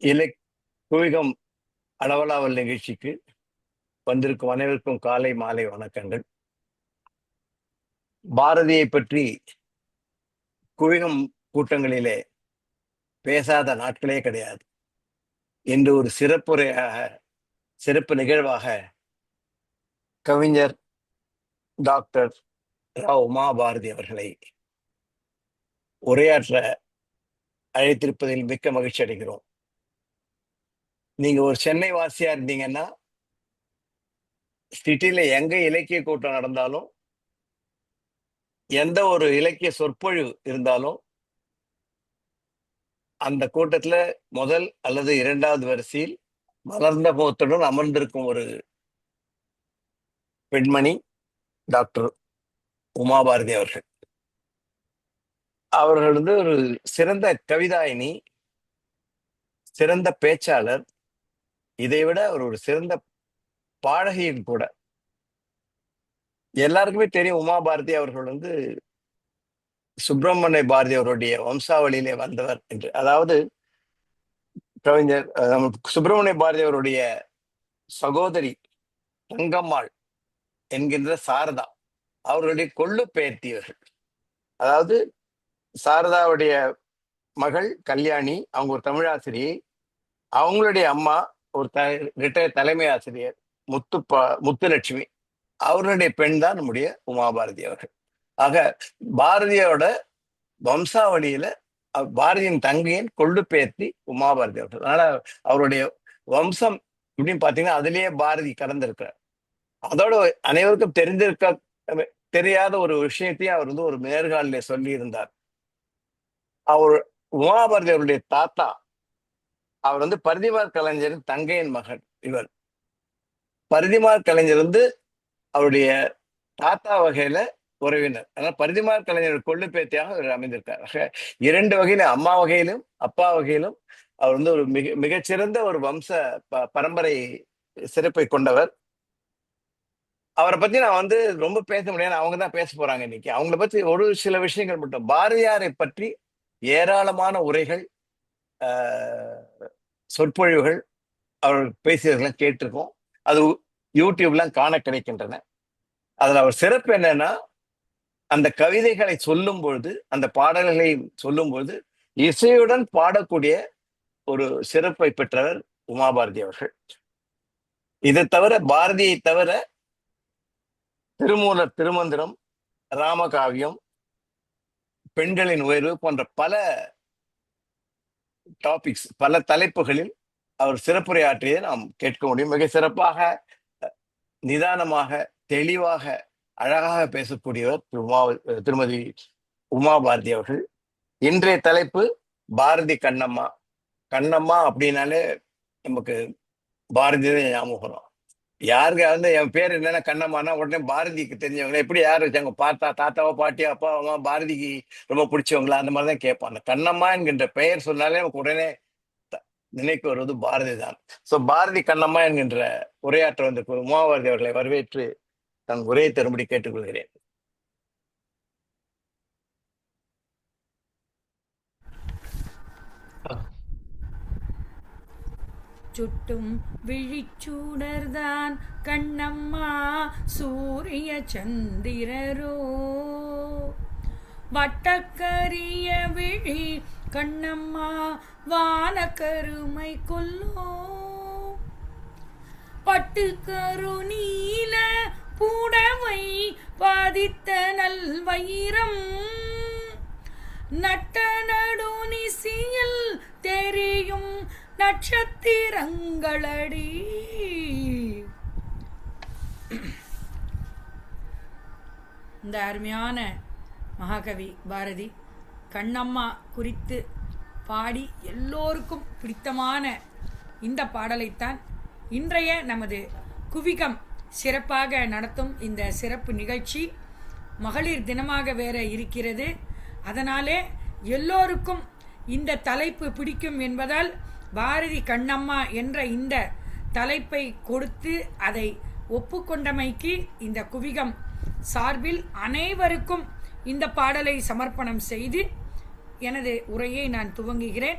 இலை குவிகம் அளவலாவல் நிகழ்ச்சிக்கு வந்திருக்கும் அனைவருக்கும் காலை மாலை வணக்கங்கள். பாரதியை பற்றி குவிகம் கூட்டங்களிலே பேசாத நாட்களே கிடையாது என்று ஒரு சிறப்பு நிகழ்வாக கவிஞர் டாக்டர் ரா உமா பாரதி அவர்களை உரையாற்ற அழைத்திருப்பதில் மிக்க மகிழ்ச்சி அடைகிறோம். நீங்க ஒரு சென்னை வாசியா இருந்தீங்கன்னா சிட்டியில எங்க இலக்கிய கூட்டம் நடந்தாலும், எந்த ஒரு இலக்கிய சொற்பொழிவு இருந்தாலும் அந்த கூட்டத்துல முதல் அல்லது இரண்டாவது வரிசையில் மலர்ந்த முகத்துடன் அமர்ந்திருக்கும் ஒரு பெண்மணி டாக்டர் உமா பாரதி அவர்கள். அவர்கள் ஒரு சிறந்த கவிதாயினி, சிறந்த பேச்சாளர், இதைவிட அவர் ஒரு சிறந்த பாடகியும் கூட. எல்லாருக்குமே தெரியும் உமா பாரதி அவர்கள் சுப்பிரமணிய பாரதி அவருடைய வம்சாவளியிலே வந்தவர் என்று. அதாவது கவிஞர் சுப்பிரமணிய பாரதி அவருடைய சகோதரி தங்கம்மாள் என்கின்ற சாரதா அவர்களுடைய கொள்ளு பெயர்த்தியவர்கள். அதாவது சாரதாவுடைய மகள் கல்யாணி, அவங்க ஒரு தமிழாசிரியை. அவங்களுடைய அம்மா ஒரு ரிட்டையர் தலைமை ஆசிரியர் முத்துலட்சுமி. அவர்களுடைய பெண் தான் நம்முடைய உமா பாரதி அவர்கள். ஆக பாரதியோட வம்சாவளியில பாரதியின் தங்கையின் கொள்ளு பெயர்த்தி உமா பாரதி அவர்கள். அதனால அவருடைய வம்சம் இப்படின்னு பாத்தீங்கன்னா அதுலயே பாரதி கடந்திருக்கிறார். அதோட அனைவருக்கும் தெரியாத ஒரு விஷயத்தையும் அவர் ஒரு நேர்காணல சொல்லி இருந்தார். அவர் உமா பாரதி அவருடைய தாத்தா, அவர் பரிதிமார் கலைஞரின் தங்கையின் மகன். இவர் பரிதிமார் கலைஞர் அவருடைய தாத்தா வகையில உறவினர். அதனால பரிதிமார் கலைஞர் கொள்ளு பேத்தியாக அவர் அமைந்திருக்கார். இரண்டு வகையில, அம்மா வகையிலும் அப்பா வகையிலும் அவர் ஒரு மிகச்சிறந்த ஒரு வம்ச பரம்பரை சிறப்பை கொண்டவர். அவரை பத்தி நான் ரொம்ப பேச முடியாது, அவங்க தான் பேச போறாங்க இன்னைக்கு. அவங்கள பத்தி ஒரு சில விஷயங்கள் மட்டும். பாரதியாரை பற்றி ஏராளமான உரைகள், சொற்பொழிவுகள் அவர் பேசியதெல்லாம் கேட்டிருக்கோம். அது யூடியூப்லாம் காண கிடைக்கின்றன. அதுல அவர் சிறப்பு என்னன்னா, அந்த கவிதைகளை சொல்லும் பொழுது, அந்த பாடல்களை சொல்லும் பொழுது இசையுடன் பாடக்கூடிய ஒரு சிறப்பை பெற்றவர் உமா பாரதி அவர்கள். இதை தவிர பாரதியை தவிர திருமூலர் திருமந்திரம், ராமகாவியம், பெண்களின் உயர்வு போன்ற பல டாபிக்ஸ், பல தலைப்புகளில் அவர் சிறப்புரையாற்றியதை நாம் கேட்க முடியும். மிக சிறப்பாக, நிதானமாக, தெளிவாக, அழகாக பேசக்கூடியவர் திருமதி உமா பாரதி அவர்கள். இன்றைய தலைப்பு பாரதி கண்ணம்மா. கண்ணம்மா அப்படின்னாலே நமக்கு பாரதி தான் ஞாபகம். யாருக்கு என் பேர் என்னன்னா கண்ணம்மானா உடனே பாரதிக்கு தெரிஞ்சவங்க எப்படி யார் வச்சாங்க, தாத்தாவோ பாட்டியோ அப்பா அம்மா பாரதிக்கு ரொம்ப பிடிச்சவங்களா, அந்த மாதிரிதான் கேட்பாங்க. கண்ணம்மா என்கின்ற பெயர் சொன்னாலே நமக்கு உடனே நினைக்கு வருவது பாரதி தான். சோ பாரதி கண்ணம்மா என்கின்ற உரையாற்ற உமா பாரதி அவர்களை வரவேற்று தன் உரையை தரும்படி கேட்டுக்கொள்கிறேன். சுட்டும் விழிச்சூடர்தான் கண்ணம்மா சூரிய சந்திரரோ, வட்டக்கரிய விழி கண்ணம்மா வானக்கருமை கொல்லோ, பட்டுக்கரு நீல பூடவை பாதித்த நல்வயிரம், நட்ட நடுநிசியில் தெரியும் நட்சத்திரங்களடி. இந்த அருமையான மகாகவி பாரதி கண்ணம்மா குறித்து பாடி எல்லோருக்கும் பிடித்தமான இந்த பாடலைத்தான் இன்றைய நமது குவிகம் சிறப்பாக நடத்தும் இந்த சிறப்பு நிகழ்ச்சி. மகளிர் தினமாக வேற இருக்கிறது. அதனாலே எல்லோருக்கும் இந்த தலைப்பு பிடிக்கும் என்பதால் பாரதி கண்ணம்மா என்ற இந்த தலைப்பை கொடுத்து அதை ஒப்புக்கொண்டமைக்கு இந்த குவிகம் சார்பில் அனைவருக்கும் இந்த பாடலை சமர்ப்பணம் செய்து எனது உரையை நான் துவங்குகிறேன்.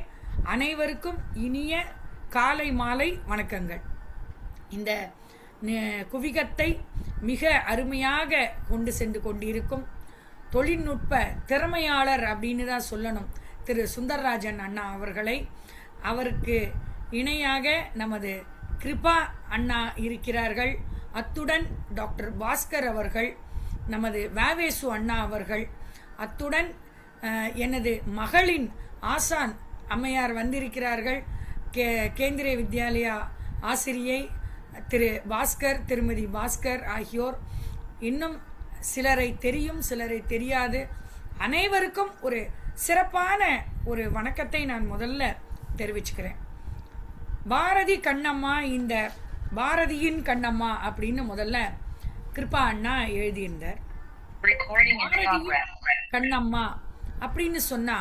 அனைவருக்கும் இனிய காலை மாலை வணக்கங்கள். இந்த குவிகத்தை மிக அருமையாக கொண்டு சென்று கொண்டிருக்கும் தொழில்நுட்ப திறமையாளர் அப்படின்னு தான் சொல்லணும் திரு சுந்தரராஜன் அண்ணா அவர்களை, அவருக்கு இணையாக நமது கிருபா அண்ணா இருக்கிறார்கள். அத்துடன் டாக்டர் பாஸ்கர் அவர்கள், நமது வாவேசு அண்ணா அவர்கள், அத்துடன் எனது மகளின் ஆசான் அம்மையார் வந்திருக்கிறார்கள். கேந்திரிய வித்யாலயா ஆசிரியை திரு பாஸ்கர், திருமதி பாஸ்கர் ஆகியோர். இன்னும் சிலரை தெரியும், சிலரை தெரியாது. அனைவருக்கும் ஒரு சிறப்பான ஒரு வணக்கத்தை நான் முதல்ல தெரிவிச்சுக்கிறேன். பாரதி கண்ணம்மா, இந்த பாரதியின் கண்ணம்மா அப்படின்னு முதல்ல கிருபா அண்ணா எழுதியிருந்தார். கண்ணம்மா அப்படின்னு சொன்னா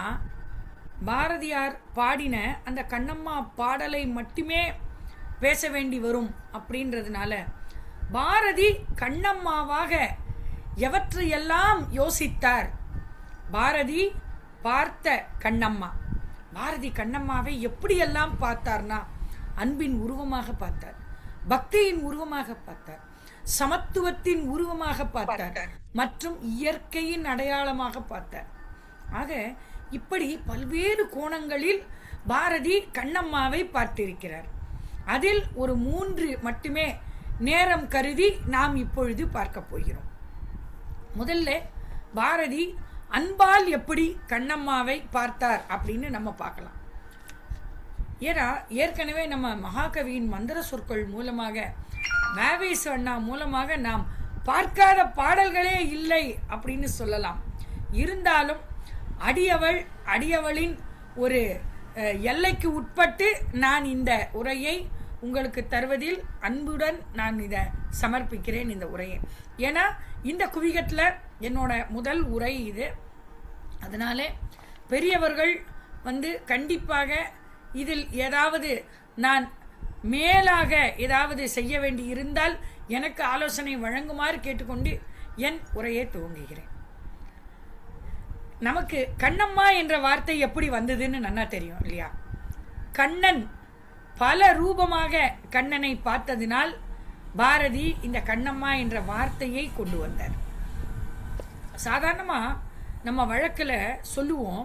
பாரதியார் பாடின அந்த கண்ணம்மா பாடலை மட்டுமே பேச வேண்டி வரும் அப்படின்றதுனால பாரதி கண்ணம்மாவாக எவற்றையெல்லாம் யோசித்தார். பாரதி பார்த்த கண்ணம்மா, பாரதி கண்ணம்மாவை எப்படியெல்லாம் பார்த்தார்னா அன்பின் உருவமாக பார்த்தார், பக்தியின் உருவமாக பார்த்தார், சமத்துவத்தின் உருவமாக பார்த்தார், மற்றும் இயற்கையின் அடையாளமாக பார்த்தார். ஆக இப்படி பல்வேறு கோணங்களில் பாரதி கண்ணம்மாவை பார்த்திருக்கிறார். அதில் ஒரு 3 மட்டுமே நேரம் கருதி நாம் இப்பொழுது பார்க்க போகிறோம். முதல்ல பாரதி அன்பால் எப்படி கண்ணம்மாவை பார்த்தார் அப்படின்னு நம்ம பார்க்கலாம். ஏன்னா ஏற்கனவே நம்ம மகாகவியின் மந்திர சொற்கள் மூலமாக, வாவேசு அண்ணா மூலமாக நாம் பார்க்காத பாடல்களே இல்லை அப்படின்னு சொல்லலாம். இருந்தாலும் அடியவளின் ஒரு எல்லைக்கு உட்பட்டு நான் இந்த உரையை உங்களுக்கு தருவதில் அன்புடன் நான் இதை சமர்ப்பிக்கிறேன், இந்த உரையை. ஏன்னா இந்த குவிகத்தில் என்னோட முதல் உரை இது. அதனால பெரியவர்கள் கண்டிப்பாக இதில் ஏதாவது நான் மேலாக ஏதாவது செய்ய வேண்டி இருந்தால் எனக்கு ஆலோசனை வழங்குமாறு கேட்டுக்கொண்டு என் உரையை துவங்குகிறேன். நமக்கு கண்ணம்மா என்ற வார்த்தை எப்படி வந்ததுன்னு நல்லா தெரியும் இல்லையா? கண்ணன் பல ரூபமாக கண்ணனை பார்த்ததினால் பாரதி இந்த கண்ணம்மா என்ற வார்த்தையை கொண்டு வந்தார். சாதாரணமா நம்ம வழக்கில் சொல்லுவோம்,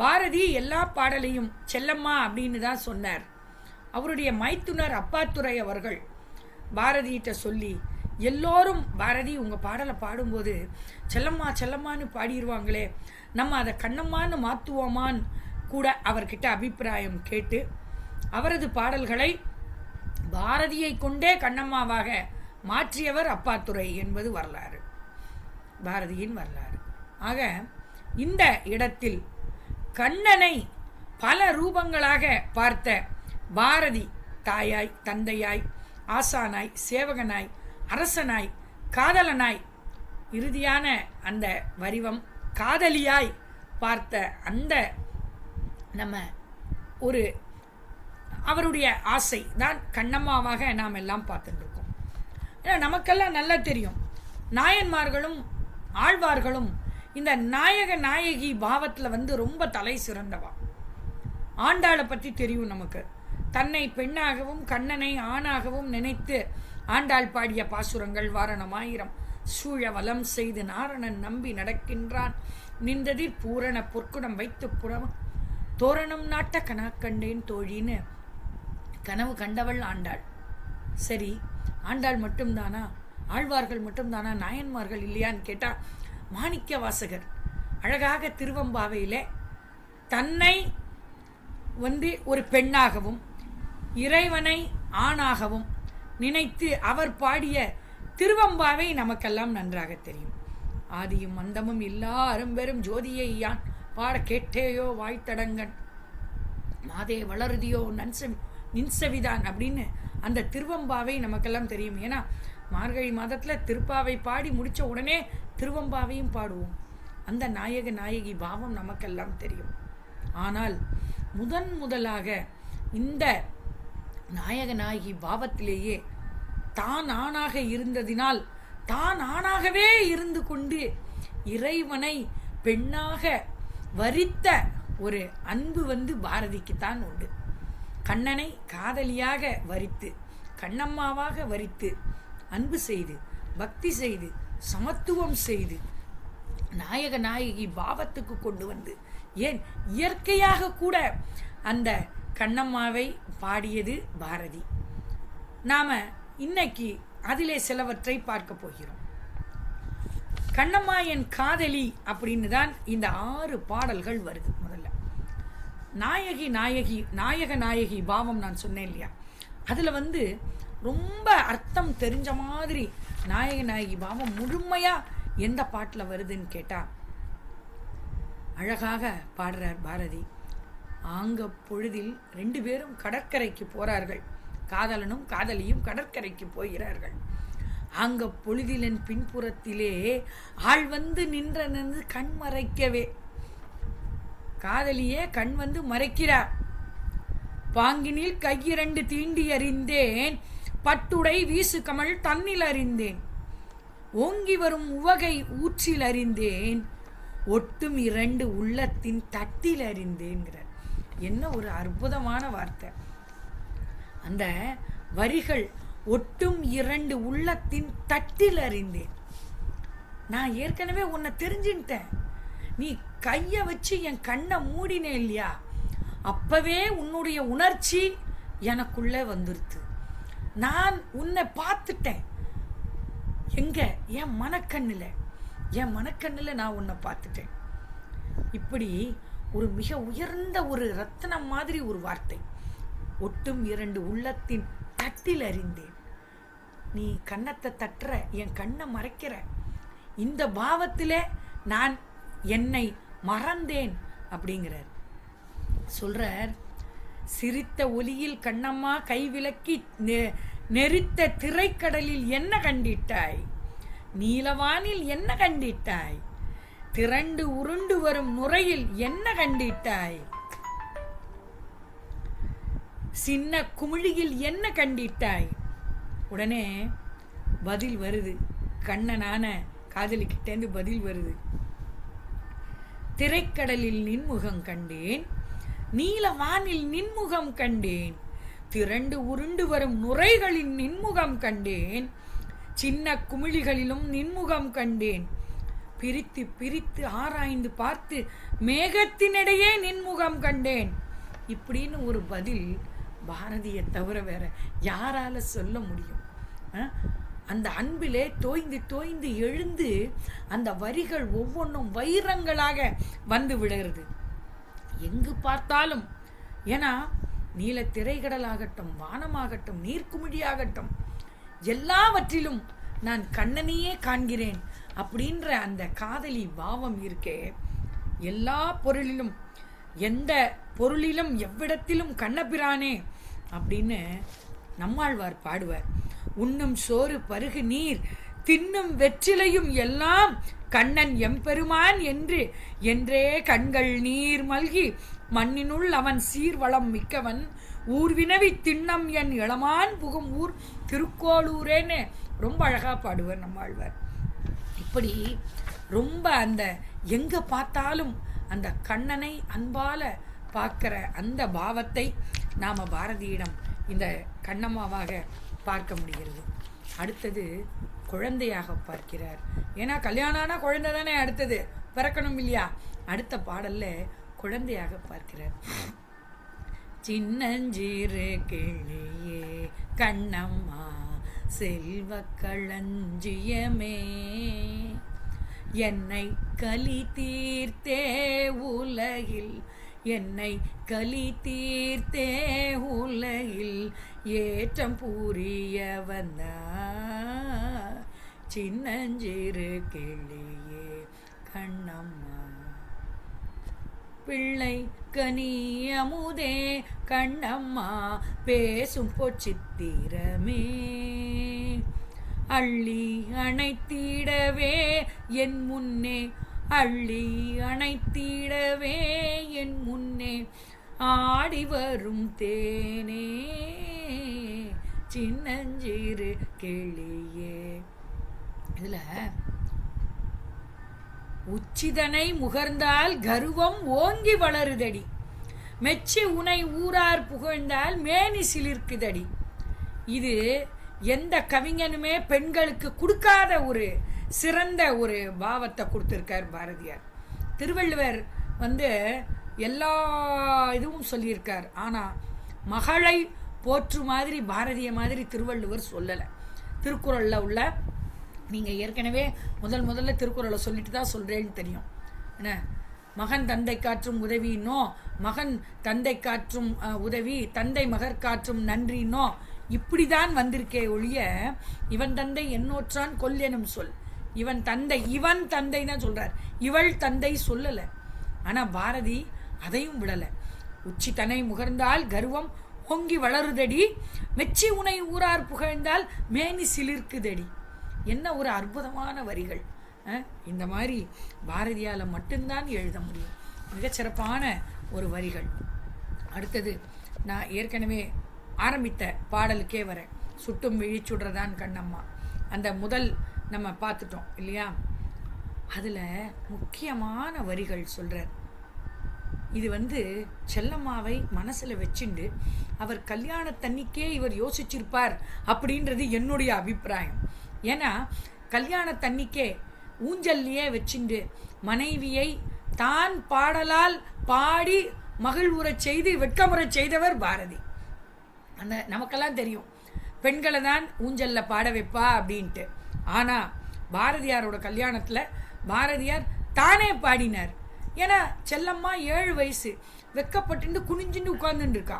பாரதி எல்லா பாடலையும் செல்லம்மா அப்படின்னு தான் சொன்னார். அவருடைய மைத்துனர் அப்பாத்துரை அவர்கள் பாரதியிட்ட சொல்லி, எல்லோரும் பாரதி உங்க பாடலை பாடும்போது செல்லம்மா செல்லம்மான்னு பாடிடுவாங்களே, நம்ம அதை கண்ணம்மான்னு மாற்றுவோமான்னு கூட அவர்கிட்ட அபிப்பிராயம் கேட்டு அவரது பாடல்களை பாரதியை கொண்டே கண்ணம்மாவாக மாற்றியவர் அப்பாத்துரை என்பது வரலாறு, பாரதியின் வரலாறு. ஆக இந்த இடத்தில் கண்ணனை பல ரூபங்களாக பார்த்த பாரதி தாயாய், தந்தையாய், ஆசானாய், சேவகனாய், அரசனாய், காதலனாய், இறுதியான அந்த வடிவம் காதலியாய் பார்த்த அந்த நம்ம ஒரு அவருடைய ஆசை தான் கண்ணம்மாவாக நாம் எல்லாம் பார்த்துட்டு இருக்கோம். ஏன்னா நமக்கெல்லாம் நல்லா தெரியும், நாயன்மார்களும் ஆழ்வார்களும் இந்த நாயக நாயகி பாவத்தில் ரொம்ப தலை சிறந்தவா. ஆண்டாளை பற்றி தெரியும் நமக்கு. தன்னை பெண்ணாகவும் கண்ணனை ஆணாகவும் நினைத்து ஆண்டாள் பாடிய பாசுரங்கள் வாரணமாயிரம். சூழ வலம் செய்து நாரணன் நம்பி நடக்கின்றான், நின்றதில் பூரண பொற்குடம் வைத்து புறவம் தோரணம் நாட்ட கனாக்கண்டேன் தோழின்னு கனவு கண்டவள் ஆண்டாள். சரி, ஆண்டாள் மட்டும்தானா, ஆழ்வார்கள் மட்டும்தானா, நாயன்மார்கள் இல்லையான்னு கேட்டா, மாணிக்க வாசகர் அழகாக திருவம்பாவையில தன்னை ஒரு பெண்ணாகவும் இறைவனை ஆணாகவும் நினைத்து அவர் பாடிய திருவம்பாவை நமக்கெல்லாம் நன்றாக தெரியும். ஆதியும் அந்தமும் இல்லா அரும்பெரும் ஜோதியை யான் பாட கேட்டேயோ வாய்த்தடங்கன் மாதே வளருதியோ நின்சவிதான் அப்படின்னு அந்த திருவம்பாவை நமக்கெல்லாம் தெரியும். ஏன்னா மார்கழி மாதத்துல திருப்பாவை பாடி முடிச்ச உடனே திருவம்பாவையும் பாடுவோம். அந்த நாயக நாயகி பாவம் நமக்கெல்லாம் தெரியும். ஆனால் முதலாக இந்த நாயக நாயகி பாவத்திலேயே தான் ஆணாக இருந்ததினால் தான் ஆணாகவே இருந்து கொண்டு இறைவனை பெண்ணாக வரித்த ஒரு அன்பு பாரதிக்குத்தான் உண்டு. கண்ணனை காதலியாக வரித்து, கண்ணம்மாவாக வரித்து, அன்பு செய்து, பக்தி செய்து, சமத்துவம் செய்து, நாயக நாயகி பாவத்துக்கு கொண்டு வந்து, ஏன் இயற்கையாக கூட அந்த கண்ணம்மாவை பாடியது பாரதி. நாம இன்னைக்கு அதிலே சிலவற்றை பார்க்க போகிறோம். கண்ணம்மா என் காதலி அப்படின்னு தான் இந்த 6 பாடல்கள் வருது. முதல்ல நாயக நாயகி பாவம் நான் சொன்னேன் இல்லையா, அதுல ரொம்ப அர்த்தம் தெரிஞ்ச மாதிரி நாயக நாயகி பாவம் முழுமையா எந்த பாட்டுல வருதுன்னு கேட்டா, அழகாக பாடுறார் பாரதி. ஆங்க பொழுதில் 2 பேரும் கடற்கரைக்கு போறார்கள். காதலனும் காதலியும் கடற்கரைக்கு போகிறார்கள். அங்க பொழுதிலன் பின்புறத்திலே ஆள் நின்று கண் மறைக்கவே, காதலியே கண் மறைக்கிறார். பாங்கினில் கையிரண்டு தீண்டி அறிந்தேன், பட்டுடை வீசு கமல் தன்னில் அறிந்தேன், ஓங்கி வரும் உவகை ஊற்றில் அறிந்தேன், ஒட்டும் 2 உள்ளத்தின் தட்டில் அறிந்தேன்கிறார். என்ன ஒரு அற்புதமான வார்த்தை! அந்த வரிகள், ஒட்டும் 2 உள்ளத்தின் தட்டில் அறிந்தேன். நான் ஏற்கனவே உன்னை தெரிஞ்சுட்டேன். நீ கைய வச்சு என் கண்ணை மூடினே இல்லையா, அப்பவே உன்னுடைய உணர்ச்சி எனக்குள்ள வந்துருது. நான் உன்னை பார்த்துட்டேன். எங்க? என் மனக்கண்ணுல நான் உன்னை பார்த்துட்டேன். இப்படி ஒரு மிக உயர்ந்த ஒரு ரத்தினம் மாதிரி ஒரு வார்த்தை. ஒட்டும் 2 உள்ளத்தின் தட்டில் அறிந்தேன். நீ கண்ணத்தை தட்டுற, என் கண்ணை மறைக்கிற, இந்த பாவத்திலே நான் என்னை மறந்தேன் அப்படிங்கிறார். சொல்றார், சிரித்த ஒலியில் கண்ணம்மா கைவிலக்கி நெரித்த திரைக்கடலில் என்ன கண்டிட்டாய், நீலவானில் என்ன கண்டிட்டாய், திரண்டு உருண்டு வரும் நுரையில் என்ன கண்டிட்டாய், சின்ன குமிழியில் என்ன கண்டிட்டாய். உடனே பதில் வருது, கண்ணனான காதலிக்கிட்டேந்து பதில் வருது. திரைக்கடலில் நின்முகம் கண்டேன், நீலவானில் நின்முகம் கண்டேன், திரண்டு உருண்டு வரும் நுரைகளின் நின்முகம் கண்டேன், சின்ன குமிழிகளிலும் நின்முகம் கண்டேன், பிரித்து பிரித்து ஆராய்ந்து பார்த்து மேகத்தினிடையே நின்முகம் கண்டேன். இப்படின்னு ஒரு பதில் பாரதியை தவிர வேற யாரால சொல்ல முடியும்? அந்த அன்பிலே தோய்ந்து தோய்ந்து எழுந்து அந்த வரிகள் ஒவ்வொன்றும் வைரங்களாக வந்து விடுகிறது. எங்கு பார்த்தாலும், ஏன்னா நீல திரைக்கடலாகட்டும், வானமாகட்டும், நீர்க்குமிழியாகட்டும், எல்லாவற்றிலும் நான் கண்ணனையே காண்கிறேன் அப்படின்ற அந்த காதலி பாவம் இருக்கே. எல்லா பொருளிலும், எந்த பொருளிலும், எவ்விடத்திலும் கண்ணபிரானே அப்படின்னு நம்மாழ்வார் பாடுவார். உண்ணும் சோறு பருகு நீர் தின்னும் வெற்றிலையும் எல்லாம் கண்ணன் எம்பெருமான் என்று என்றே கண்கள் நீர் மல்கி மண்ணினுள் அவன் சீர்வளம் மிக்கவன் ஊர்வினவி திண்ணம் என் இளமான் புகும் ஊர் திருக்கோளூரேன்னு ரொம்ப அழகா பாடுவார் நம்மாழ்வார். இப்படி ரொம்ப அந்த எங்க பார்த்தாலும் அந்த கண்ணனை அன்பால பார்க்கிற அந்த பாவத்தை நாம பாரதியிடம் இந்த கண்ணம்மாவாக பார்க்க முடிகிறது. அடுத்தது குழந்தையாக பார்க்கிறார். ஏன்னா கல்யாணம்னா குழந்தை தானே அடுத்தது பிறக்கணும் இல்லையா? அடுத்த பாடல்ல குழந்தையாக பார்க்கிறார். சின்னஞ்சிறு கிளியே கண்ணம்மா செல்வ களஞ்சியமே, என்னை கலி தீர்த்தே உலகில், என்னை கலி தீர்த்தே உலகில் ஏற்றம் புரிய வந்தா சின்னஞ்சிறு கிளியே கண்ணம்மா. பிள்ளை கனி அமுதே கண்ணம்மா பேசும் பொச்சித்திரமே, அள்ளி அணைத்திடவே என் முன்னே, அள்ளி அணைத்திடவே என் முன்னே ஆடி வரும் தேனே சின்னஞ்சிறு கிளியே. இதுல உச்சிதனை முகர்ந்தால் கர்வம் ஓங்கி வளருதடி, மெச்சி உனை ஊரார் புகழ்ந்தால் மேனி சிலிர்க்குதடி. இது எந்த கவிஞனுமே பெண்களுக்கு கொடுக்காத ஒரு சிறந்த ஒரு பாவத்தை கொடுத்திருக்கார் பாரதியார். திருவள்ளுவர் எல்லா இதுவும் சொல்லியிருக்கார். ஆனா மகளை போற்று மாதிரி பாரதிய மாதிரி திருவள்ளுவர் சொல்லலை. திருக்குறள்ல உள்ள, நீங்க ஏற்கனவே முதல்ல திருக்குறளை சொல்லிட்டு தான் சொல்றேன்னு தெரியும் என்ன, மகன் தந்தை காற்றும் உதவினோ, மகன் தந்தை காற்றும் உதவி, தந்தை மகர் காற்றும் நன்றினோ, இப்படிதான் வந்திருக்கே ஒழிய இவன் தந்தை என்னோற்றான் கொல் எனும் சொல், இவன் தந்தை தான் சொல்றார், இவள் தந்தை சொல்லல. ஆனா பாரதி அதையும் விடல. உச்சி தன்னை முகர்ந்தால் கர்வம் பொங்கி வளருதடி, மெச்சி உனை ஊரார் புகழ்ந்தால் மேனி சிலிர்க்குதடி. என்ன ஒரு அற்புதமான வரிகள்! இந்த மாதிரி பாரதியால மட்டும்தான் எழுத முடியும். மிகச்சிறப்பான ஒரு வரிகள். அடுத்தது நான் ஏற்கனவே ஆரம்பித்த பாடலுக்கே வரேன். சுட்டும் விழிச்சுடுறதான் கண்ணம்மா, அந்த முதல் நம்ம பார்த்துட்டோம் இல்லையா? அதுல முக்கியமான வரிகள் சொல்றார். இது செல்லம்மாவை மனசுல வச்சுண்டு அவர் கல்யாணத்தன்னிக்கே இவர் யோசிச்சிருப்பார் அப்படின்றது என்னுடைய அபிப்பிராயம். ஏன்னா கல்யாணத்தன்னிக்கே ஊஞ்சல்லையே வச்சுண்டு மனைவியை தான் பாடலால் பாடி மகிழ்வுறச் செய்து வெட்கமுறச் செய்தவர் பாரதி. அந்த நமக்கெல்லாம் தெரியும் பெண்களை தான் ஊஞ்சல்ல பாட வைப்பா அப்படின்ட்டு. ஆனா பாரதியாரோட கல்யாணத்துல பாரதியார் தானே பாடினார். ஏன்னா செல்லம்மா 7 வயசு, வெக்கப்பட்டு குனிஞ்சுட்டு உட்கார்ந்துட்டு இருக்கா.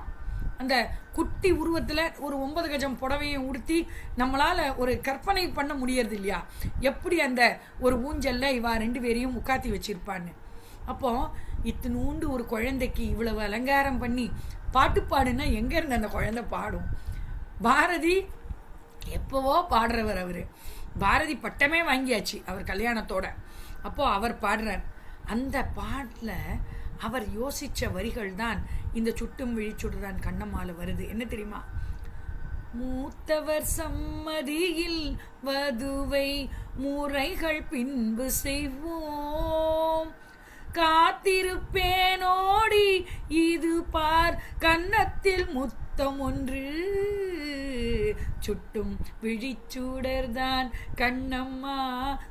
அந்த குட்டி உருவத்துல ஒரு 9 கஜம் புடவையும் உடுத்தி நம்மளால ஒரு கற்பனை பண்ண முடியறது இல்லையா, எப்படி அந்த ஒரு ஊஞ்சல்ல இவா 2 பேரையும் உட்காத்தி வச்சிருப்பான்னு. அப்போ இத்தினூண்டு ஒரு குழந்தைக்கு இவ்வளவு அலங்காரம் பண்ணி பாட்டு பாடுன்னா எங்க இருந்து அந்த குழந்தை பாடும்? பாரதி எப்பவோ பாடுறவர். அவரு பாரதி பட்டமே வாங்கியாச்சு அவர் கல்யாணத்தோட. அப்போ அவர் பாடுறார். அந்த பாட்டுல அவர் யோசிச்ச வரிகள் தான் இந்த சுட்டும் விழிச்சுடுதான் கண்ணம்மால வருது. என்ன தெரியுமா? மூத்தவர் சம்மதியில் வதுவை முறைகள் பின்பு செய்வோம், காத்திருப்பேனோடி இது பார் கன்னத்தில் முத்தம் ஒன்று, சுட்டும் விழிச்சூடர்தான் கண்ணம்மா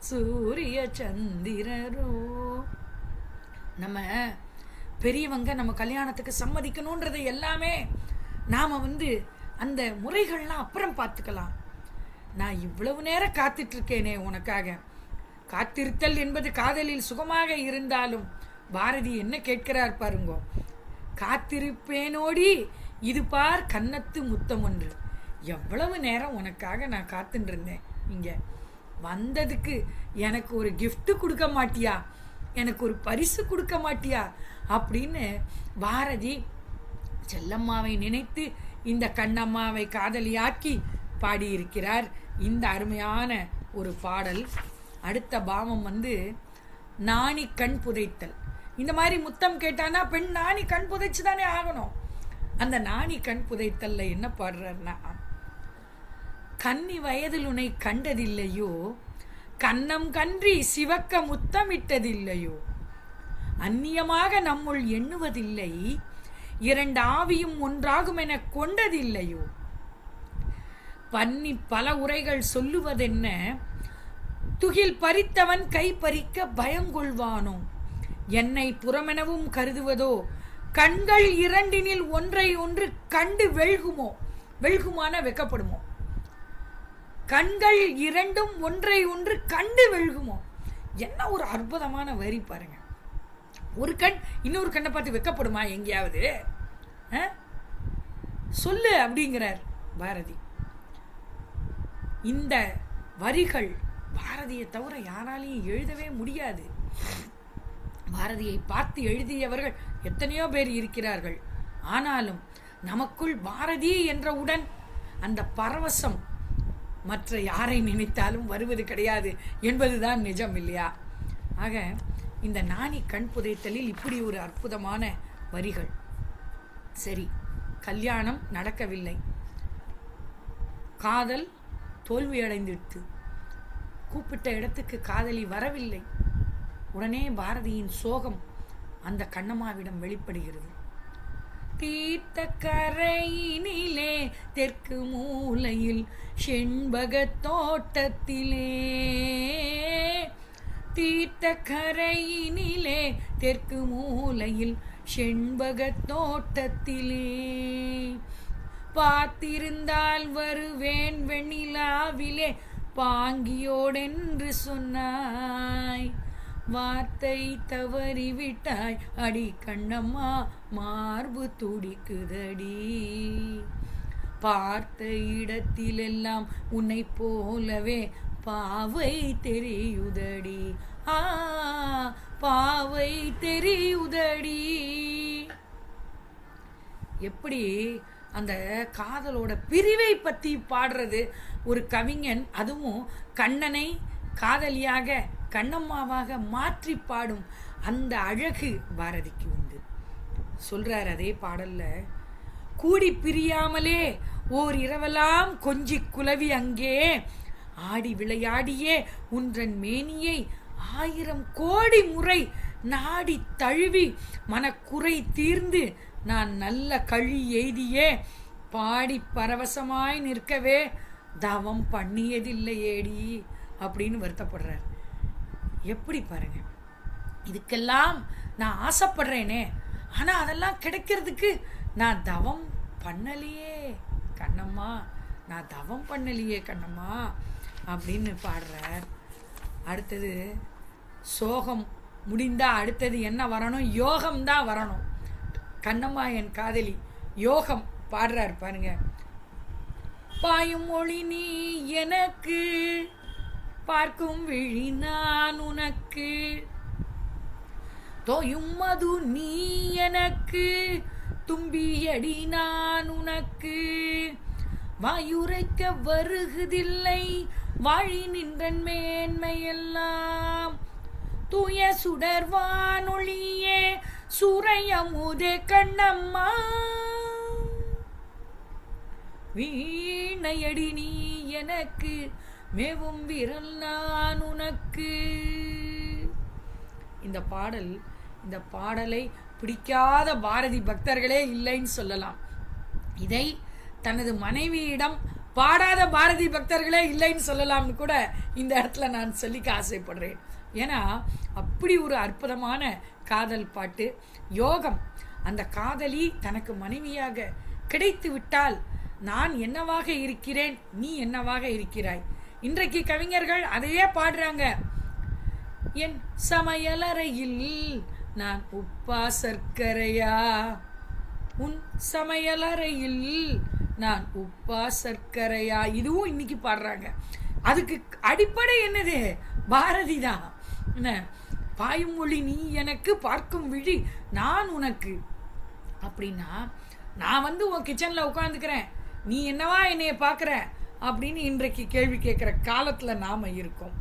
சூரிய சந்திரரோ. நம்ம பெரியவங்க நம்ம கல்யாணத்துக்கு சம்மதிக்கணும்ன்றது எல்லாமே நாம அந்த முறைகள்லாம் அப்புறம் பார்த்துக்கலாம். நான் இவ்வளவு நேரம் காத்துட்டு இருக்கேனே உனக்காக. காத்திருத்தல் என்பது காதலில் சுகமாக இருந்தாலும் பாரதி என்ன கேட்கிறார் பாருங்க. காத்திருப்பேனோடி இது பார் கன்னத்து முத்தம் ஒன்று. எவ்வளவு நேரம் உனக்காக நான் காத்துட்டு இருந்தேன். இங்க வந்ததுக்கு எனக்கு ஒரு கிஃப்ட் கொடுக்க மாட்டியா, எனக்கு ஒரு பரிசு கொடுக்க மாட்டியா அப்படின்னு பாரதி செல்லம்மாவை நினைத்து இந்த கண்ணம்மாவை காதலியாக்கி பாடியிருக்கிறார். இந்த அருமையான ஒரு பாடல். அடுத்த பாவம் நாணி கண் புதைத்தல். இந்த மாதிரி முத்தம் கேட்டானா பெண் நாணி கண் புதைச்சு தானே ஆகணும். அந்த நாணி கண் புதைத்தல்ல என்ன பாடுறாருன்னா, கன்னி வயதில் உன்னை கண்டதில்லையோ, கன்னம் கன்றி சிவக்க முத்தமிட்டதில்லையோ, அந்நியமாக நம்முள் எண்ணுவதில்லை, 2 ஆவியும் ஒன்றாகும் என கொண்டதில்லையோ, பன்னி பல உரைகள் சொல்லுவதென்ன, துகில் பறித்தவன் கை பறிக்க பயங்கொள்வானோ, என்னை புறமெனவும் கருதுவதோ, கண்கள் 2 ஒன்றை ஒன்று கண்டு வெல்குமோ, வெல்குமான வெக்கப்படுமோ, கண்கள் 2 ஒன்றை ஒன்று கண்டு வெல்குமோ. என்ன ஒரு அற்புதமான வரி பாருங்க. ஒரு கண் இன்னொரு கண்ணை பார்த்து வெக்கப்படுமா எங்கேயாவது? சொல்லு அப்படிங்கிறார் பாரதி. இந்த வரிகள் பாரதியை தவிர யாராலையும் எழுதவே முடியாது. பாரதியை பார்த்து எழுதியவர்கள் எத்தனையோ பேர் இருக்கிறார்கள். ஆனாலும் நமக்குள் பாரதி என்றவுடன் அந்த பரவசம் மற்ற யாரை நினைத்தாலும் வருவது கிடையாது என்பதுதான் நிஜம் இல்லையா? ஆக இந்த நாணி கண் புதைத்தலில் இப்படி ஒரு அற்புதமான வரிகள். சரி, கல்யாணம் நடக்கவில்லை, காதல் தோல்வியடைந்துவிட்டு, கூப்பிட்ட இடத்துக்கு காதலி வரவில்லை, உடனே பாரதியின் சோகம் அந்த கண்ணம்மாவிடம் வெளிப்படுகிறது. தீர்த்த கரையினிலே தெற்கு மூலையில் செண்பகத் தோட்டத்திலே, தீர்த்த கரையினிலே தெற்கு மூலையில் செண்பகத் தோட்டத்திலே, பார்த்திருந்தால் வருவேன் வெண்ணிலாவிலே பாங்கியோடென்று சொன்னாய், வார்த்தை தவறிவிட்டாய் அடி கண்ணம்மா மார்பு துடிக்குதடி, பார்த்த இடத்திலெல்லாம் உன்னை போலவே பாவை தெரியுதடி, பாவை தெரியுதடி. எப்படி அந்த காதலோட பிரிவை பற்றி பாடுறது ஒரு கவிஞன், அதுவும் கண்ணனை காதலியாக கண்ணம்மாவாக மாற்றி பாடும் அந்த அழகு பாரதிக்கு உண்டு. சொல்றார் அதே பாடல்ல, கூடி பிரியாமலே ஓர் இரவெல்லாம் கொஞ்சி குலவி அங்கே ஆடி விளையாடியே உன்றன் மேனியை 1000 கோடி முறை நாடி தழுவி மனக்குறை தீர்ந்து நான் நல்ல கழி எய்தியே பாடி பரவசமாய் நிற்கவே தவம் பண்ணியதில்லையேடி அப்படின்னு வருத்தப்படுறார். எப்படி பாருங்க, இதுக்கெல்லாம் நான் ஆசைப்படுறேனே, ஆனா அதெல்லாம் கிடைக்கிறதுக்கு நான் தவம் பண்ணலையே கண்ணம்மா, நான் தவம் பண்ணலையே கண்ணம்மா அப்படின்னு பாடுறார். அடுத்தது சோகம் முடிந்தா அடுத்தது என்ன வரணும்? யோகம் தான் வரணும். கண்ணம்மா என் காதலி யோகம் பாடுறார் பாருங்க. பாயும் மொழி நீ எனக்கு, பார்க்கும் விழி நான் உனக்கு, தோயும் மது நீ எனக்கு, தும்பியடி நான் உனக்கு, வாயுரைக்க வருகுதில்லை வாழி நின்றன் மேன்மையெல்லாம், தூய சுடர் வானொளியே சூரையமுதே கண்ணம்மா, வீணையடி நீ எனக்கு, மேவும் விரல் நான் உனக்கு. இந்த பாடலை பிடிக்காத பாரதி பக்தர்களே இல்லைன்னு சொல்லலாம். இதை தனது மனைவியிடம் பாடாத பாரதி பக்தர்களே இல்லைன்னு சொல்லலாம்னு கூட இந்த இடத்துல நான் சொல்லிக்க ஆசைப்படுறேன். ஏன்னா அப்படி ஒரு அற்புதமான காதல் பாட்டு. யோகம், அந்த காதலி தனக்கு மனைவியாக கிடைத்து விட்டால் நான் என்னவாக இருக்கிறேன், நீ என்னவாக இருக்கிறாய். இன்றைக்கு கவிஞர்கள் அதையே பாடுறாங்க. என் சமையலறையில் நான் உப்பா சர்க்கரையா, உன் சமையலறையில் நான் உப்பா சர்க்கரையா, இதுவும் இன்னைக்கு பாடுறாங்க. அதுக்கு அடிப்படை என்னது? பாரதி தான். என்ன, பாயும் மொழி நீ எனக்கு, பார்க்கும் விழி நான் உனக்கு. அப்படின்னா நான் உன் கிச்சன்ல உட்காந்துக்கிறேன், நீ என்னவா என்னைய பார்க்குற அப்படின்னு இன்றைக்கு கேள்வி கேட்குற காலத்துல நாம இருக்கோம்.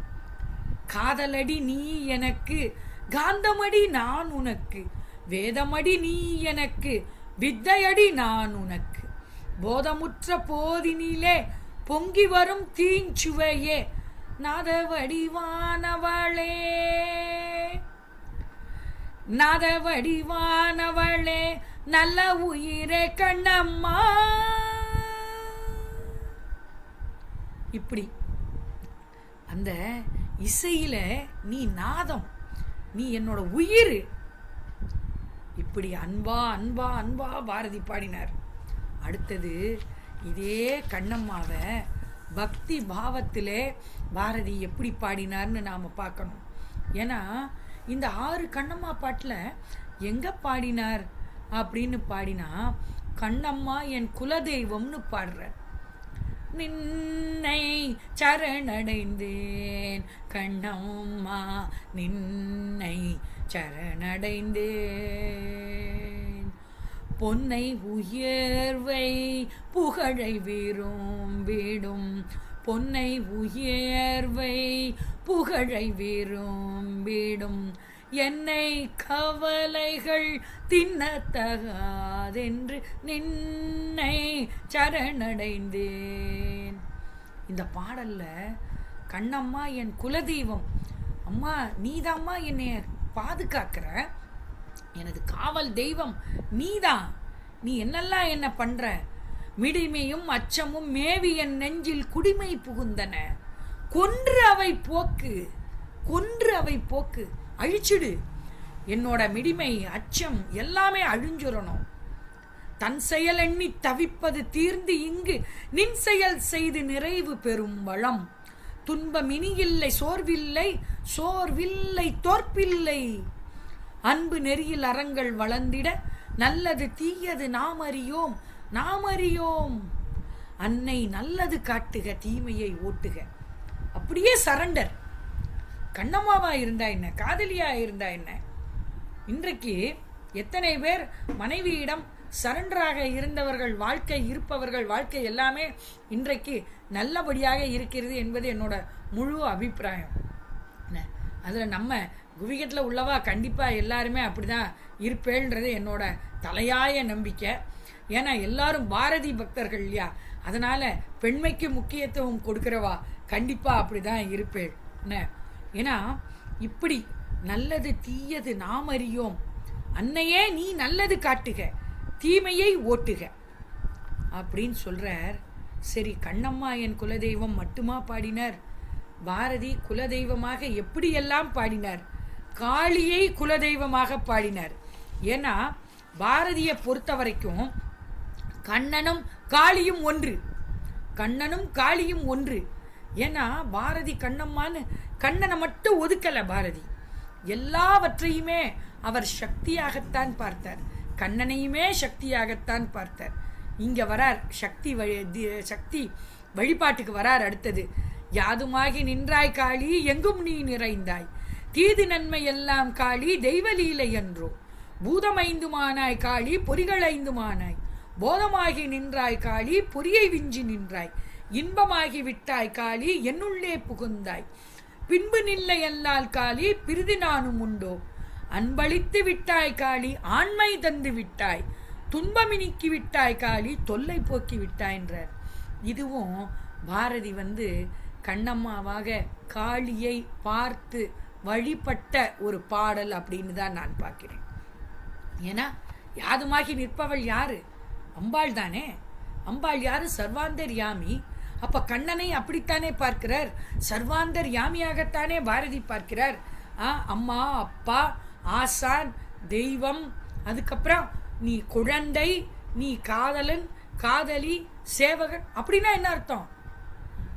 காதலடி நீ எனக்கு, காந்தமடி நான் உனக்கு, வேதமடி நீ எனக்கு, வித்தையடி நான் உனக்கு, போதமுற்ற போதினிலே பொங்கி வரும் தீஞ்சுவையே நாத வடிவானவளே, நாத வடிவானவளே நல்ல உயிரே கண்ணம்மா. இப்படி அந்த இசையில நீ நாதம், நீ என்னோட உயிர், இப்படி அன்பா அன்பா அன்பா பாரதி பாடினார். அடுத்தது இதே கண்ணம்மாவை பக்தி பாவத்திலே பாரதி எப்படி பாடினார்னு நாம பார்க்கணும். ஏன்னா இந்த 6 கண்ணம்மா பாட்டுல எங்க பாடினார் அப்படின்னு பாடினா, கண்ணம்மா என் குலதெய்வம்னு பாடுற. நின்னை சரணடைந்தேன் கண்ணம்மா, நின்னை சரணடைந்தேன், பொன்னை உயர்வை புகழை விரும்பிடும், பொன்னை உயர்வை புகழை விரும்பிடும், என்னை கவலைகள் தின்னத்தகாதென்று நின்னை சரணடைந்தேன். இந்த பாடல்ல கண்ணம்மா என் குலதெய்வம் அம்மா நீதாம்மா என்னைய பாதுகாக்கிற, எனது காவல் தெய்வம் நீதான். நீ என்னெல்லாம் என்ன பண்ற? மிடிமையும் அச்சமும் மேவி என் நெஞ்சில் குடிமை புகுந்தன. கொன்று அவை போக்கு, கொன்று அவை போக்கு, அழிச்சிடு. என்னோட மிடிமை அச்சம் எல்லாமே அழிஞ்சுறணும். தன் செயல் எண்ணி தவிப்பது தீர்ந்து இங்கு நின் செயல் செய்து நிறைவு பெறும் வளம். துன்பம் இனி இல்லை, சோர்வில்லை, சோர்வில்லை, தோற்பில்லை. அன்பு நெறியில் அறங்கள் வளர்ந்திட நல்லது தீயது நாம் அறியோம், நாம் அறியோம். அன்னை நல்லது காட்டுக, தீமையை ஓட்டுக. அப்படியே சரண்டர். கண்ணம்மாவா இருந்தா என்ன, காதலியா இருந்தா என்ன? இன்றைக்கு எத்தனை பேர் மனைவியிடம் சரண்டராக இருந்தவர்கள், வாழ்க்கை இருப்பவர்கள் வாழ்க்கை எல்லாமே இன்றைக்கு நல்லபடியாக இருக்கிறது என்பது என்னோட முழு அபிப்பிராயம். அதில் நம்ம குவிகத்தில் உள்ளவா கண்டிப்பாக எல்லாருமே அப்படிதான் இருப்பேன்றது என்னோட தலையாய நம்பிக்கை. ஏன்னா எல்லாரும் பாரதி பக்தர்கள் இல்லையா, அதனால பெண்மைக்கு முக்கியத்துவம் கொடுக்கிறவா கண்டிப்பாக அப்படிதான் இருப்பேன். ஏன்னா இப்படி நல்லது தீயது நாம் அறியோம், அன்னையே நீ நல்லது காட்டுக, தீமையை ஓட்டுக அப்படின்னு சொல்றார். சரி, கண்ணம்மா என் குலதெய்வம் மட்டுமா பாடினார்? பாரதி குலதெய்வமாக எப்படியெல்லாம் பாடினார்? காளியை குலதெய்வமாக பாடினார். ஏன்னா பாரதியை பொறுத்த வரைக்கும் கண்ணனும் காளியும் ஒன்று, கண்ணனும் காளியும் ஒன்று. ஏன்னா பாரதி கண்ணம்மான்னு கண்ணனை மட்டும் ஒதுக்கல. பாரதி எல்லாவற்றையுமே அவர் சக்தியாகத்தான் பார்த்தார், கண்ணனையுமே சக்தியாகத்தான் பார்த்தார். இங்க வரார், சக்தி வழிபாட்டுக்கு வரார். அடுத்தது, யாதுமாகி நின்றாய் காளி எங்கும் நீ நிறைந்தாய், தீது நன்மை எல்லாம் காளி தெய்வலீலை என்றோ, பூதமைந்துமானாய் காளி பொறிகளைந்துமானாய், போதமாகி நின்றாய் காளி பொறியை விஞ்சி நின்றாய், இன்பமாகி விட்டாய் காளி என்னுள்ளே புகுந்தாய், பின்பு நில்லை எல்லால் காளி பிரிதி நானும் உண்டோ, அன்பளித்து விட்டாய் காளி ஆண்மை தந்து விட்டாய், துன்பமினிக்கி விட்டாய் காளி தொல்லை போக்கி விட்டாய் என்றார். இதுவும் பாரதி கண்ணம்மாவாக காளியை பார்த்து வழிபட்ட ஒரு பாடல் அப்படின்னு தான் நான் பார்க்கிறேன். ஏன்னா யாதுமாகி நிற்பவள் யாரு? அம்பாள் தானே. அம்பாள் யாரு? சர்வாந்தர் யாமி. அப்ப கண்ணனை அப்படித்தானே பார்க்கிறார், சர்வாந்தர் யாமியாகத்தானே பாரதி பார்க்கிறார். அம்மா, அப்பா, ஆசான், தெய்வம், அதுக்கப்புறம் நீ குழந்தை, நீ காதலன், காதலி, சேவகன். அப்படின்னா என்ன அர்த்தம்?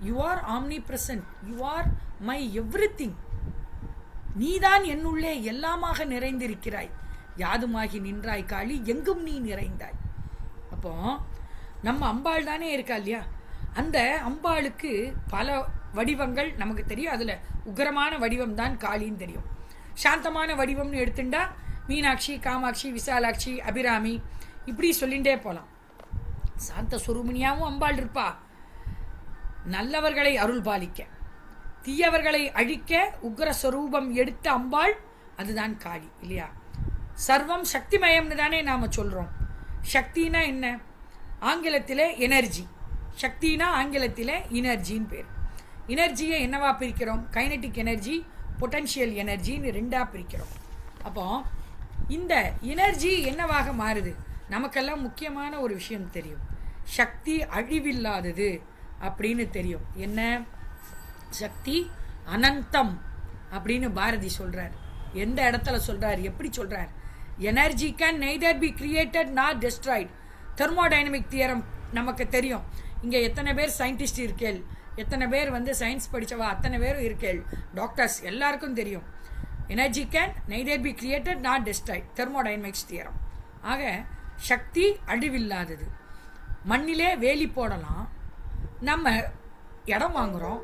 You are omni present, you are my everything. நீதான் என்னுள்ளே எல்லாமாக நிறைந்திருக்கிறாய், யாதுமாகி நின்றாய் காளி எங்கும் நீ நிறைந்தாய். அப்போ நம்ம அம்பாள் தானே இருக்கா இல்லையா? அந்த அம்பாளுக்கு பல வடிவங்கள் நமக்கு தெரியும். அதுல உக்ரமான வடிவம் தான் காளின்னு தெரியும். சாந்தமான வடிவம்னு எடுத்துட்டா மீனாட்சி, காமாட்சி, விசாலாட்சி, அபிராமி, இப்படி சொல்லிண்டே போலாம். சாந்த சுரூபிணியாவும் அம்பாள் இருப்பா. நல்லவர்களை அருள் பாலிக்க, தீயவர்களை அழிக்க உக்ரஸ்வரூபம் எடுத்த அம்பாள் அதுதான் காளி இல்லையா? சர்வம் சக்திமயம்னு தானே நாம சொல்றோம். சக்தினா என்ன? ஆங்கிலத்திலே எனர்ஜி. சக்தினா ஆங்கிலத்திலே எனர்ஜின்னு பேர். எனர்ஜியை என்னவா பிரிக்கிறோம்? கைனட்டிக் எனர்ஜி, பொட்டன்ஷியல் எனர்ஜின்னு ரெண்டா பிரிக்கிறோம். அப்போ இந்த எனர்ஜி என்னவாக மாறுது? நமக்கெல்லாம் முக்கியமான ஒரு விஷயம் தெரியும், சக்தி அழிவில்லாதது அப்படின்னு தெரியும். என்ன? சக்தி அனந்தம் அப்படின்னு பாரதி சொல்றார். எந்த இடத்துல சொல்றார், எப்படி சொல்றார்? Energy can neither be created not Detroit. Thermodynamic theorem நமக்கு தெரியும். இங்க எத்தனை பேர் சயின்டிஸ்ட் இருக்கேள், எத்தனை பேர் சயின்ஸ் படிச்சவா அத்தனை பேரும் இருக்கேள், டாக்டர்ஸ் எல்லாருக்கும் தெரியும். Energy can neither be created not Detroit, thermodynamics theorem. ஆக சக்தி அழிவில்லாதது. மண்ணிலே வேலி போடலாம். நம்ம இடம் வாங்குறோம்,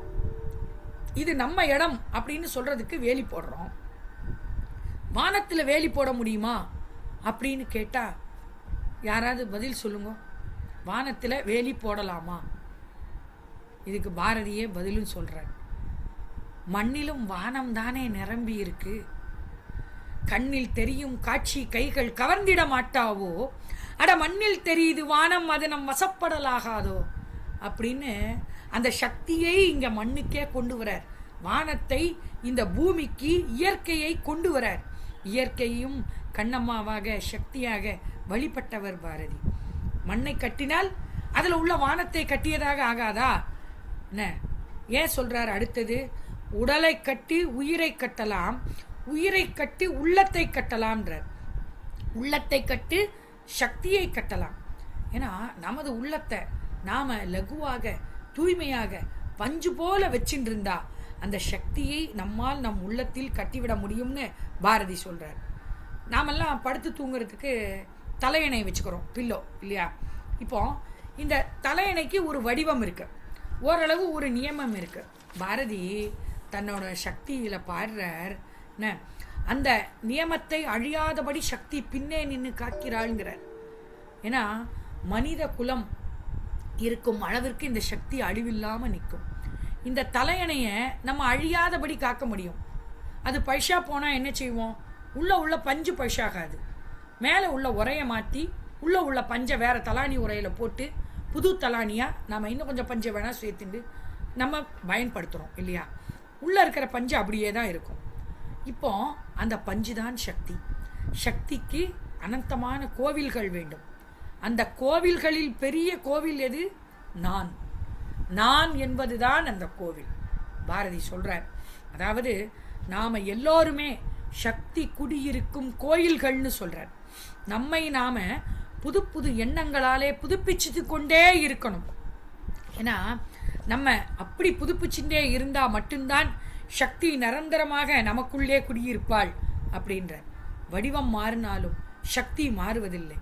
இது நம்ம இடம் அப்படின்னு சொல்றதுக்கு வேலி போடுறோம். வானத்துல வேலி போட முடியுமா அப்படின்னு கேட்டா யாராவது பதில் சொல்லுங்க. வானத்துல வேலி போடலாமா? இதுக்கு பாரதியே பதிலும் சொல்றார். மண்ணிலும் வானம் தானே நிரம்பி இருக்கு, கண்ணில் தெரியும் காட்சி கைகள் கவர்ந்திட மாட்டாவோ, அட மண்ணில் தெரியுது வானம் அது நம் வசப்படலாகாதோ அப்படின்னு அந்த சக்தியை இங்க மண்ணுக்கே கொண்டு வரார். வானத்தை இந்த பூமிக்கு இயற்கையை கொண்டு வரார். இயற்கையும் கண்ணம்மாவாக சக்தியாக வழிபட்டவர் பாரதி. மண்ணை கட்டினால் அதுல உள்ள வானத்தை கட்டியதாக ஆகாதா? என்ன ஏன் சொல்றார் அடுத்தது? உடலை கட்டி உயிரை கட்டலாம், உயிரை கட்டி உள்ளத்தை கட்டலாம்ன்றார். உள்ளத்தை கட்டு சக்தியை கட்டலாம். ஏன்னா நமது உள்ளத்தை நாம லகுவாக தூய்மையாக பஞ்சு போல வச்சுட்டு இருந்தா அந்த சக்தியை நம்மால் நம் உள்ளத்தில் கட்டிவிட முடியும்னு பாரதி சொல்றார். நாமெல்லாம் படுத்து தூங்குறதுக்கு தலையணை வச்சுக்கிறோம், பில்லோ இல்லையா? இப்போ இந்த தலையணைக்கு ஒரு வடிவம் இருக்கு, ஓரளவு ஒரு நியமம் இருக்கு. பாரதி தன்னோட சக்தியில பாடுறார், அந்த நியமத்தை அழியாதபடி சக்தி பின்னே நின்று காக்கிறாள்ங்கிறார். ஏன்னா மனித குலம் இருக்கும் அளவிற்கு இந்த சக்தி அழிவில்லாம நிற்கும். இந்த தலையணையை நம்ம அழியாதபடி காக்க முடியும். அது பைசா போனா என்ன செய்வோம்? உள்ள பஞ்சு பைசாகாது. மேலே உள்ள உரையை மாற்றி உள்ள பஞ்சை வேற தலானி உரையில போட்டு புது தலானியா நாம இன்னும் கொஞ்சம் பஞ்சை வேணா சேர்த்துண்டு நம்ம பயன்படுத்துறோம் இல்லையா? உள்ள இருக்கிற பஞ்சு அப்படியே தான் இருக்கும். இப்போ அந்த பஞ்சு தான் சக்தி. சக்திக்கு அனந்தமான கோவில்கள் வேண்டும். அந்த கோவில்களில் பெரிய கோவில் எது? நான் என்பதுதான் அந்த கோவில். பாரதி சொல்றார். அதாவது நாம எல்லோருமே சக்தி குடியிருக்கும் கோயில்கள்னு சொல்றார். நம்மை நாம புது புது எண்ணங்களாலே புதுப்பிச்சு கொண்டே இருக்கணும். ஏன்னா நம்ம அப்படி புதுப்பிச்சுட்டே இருந்தா மட்டும்தான் சக்தி நிரந்தரமாக நமக்குள்ளே குடியிருப்பாள் அப்படின்ற. வடிவம் மாறினாலும் சக்தி மாறுவதில்லை.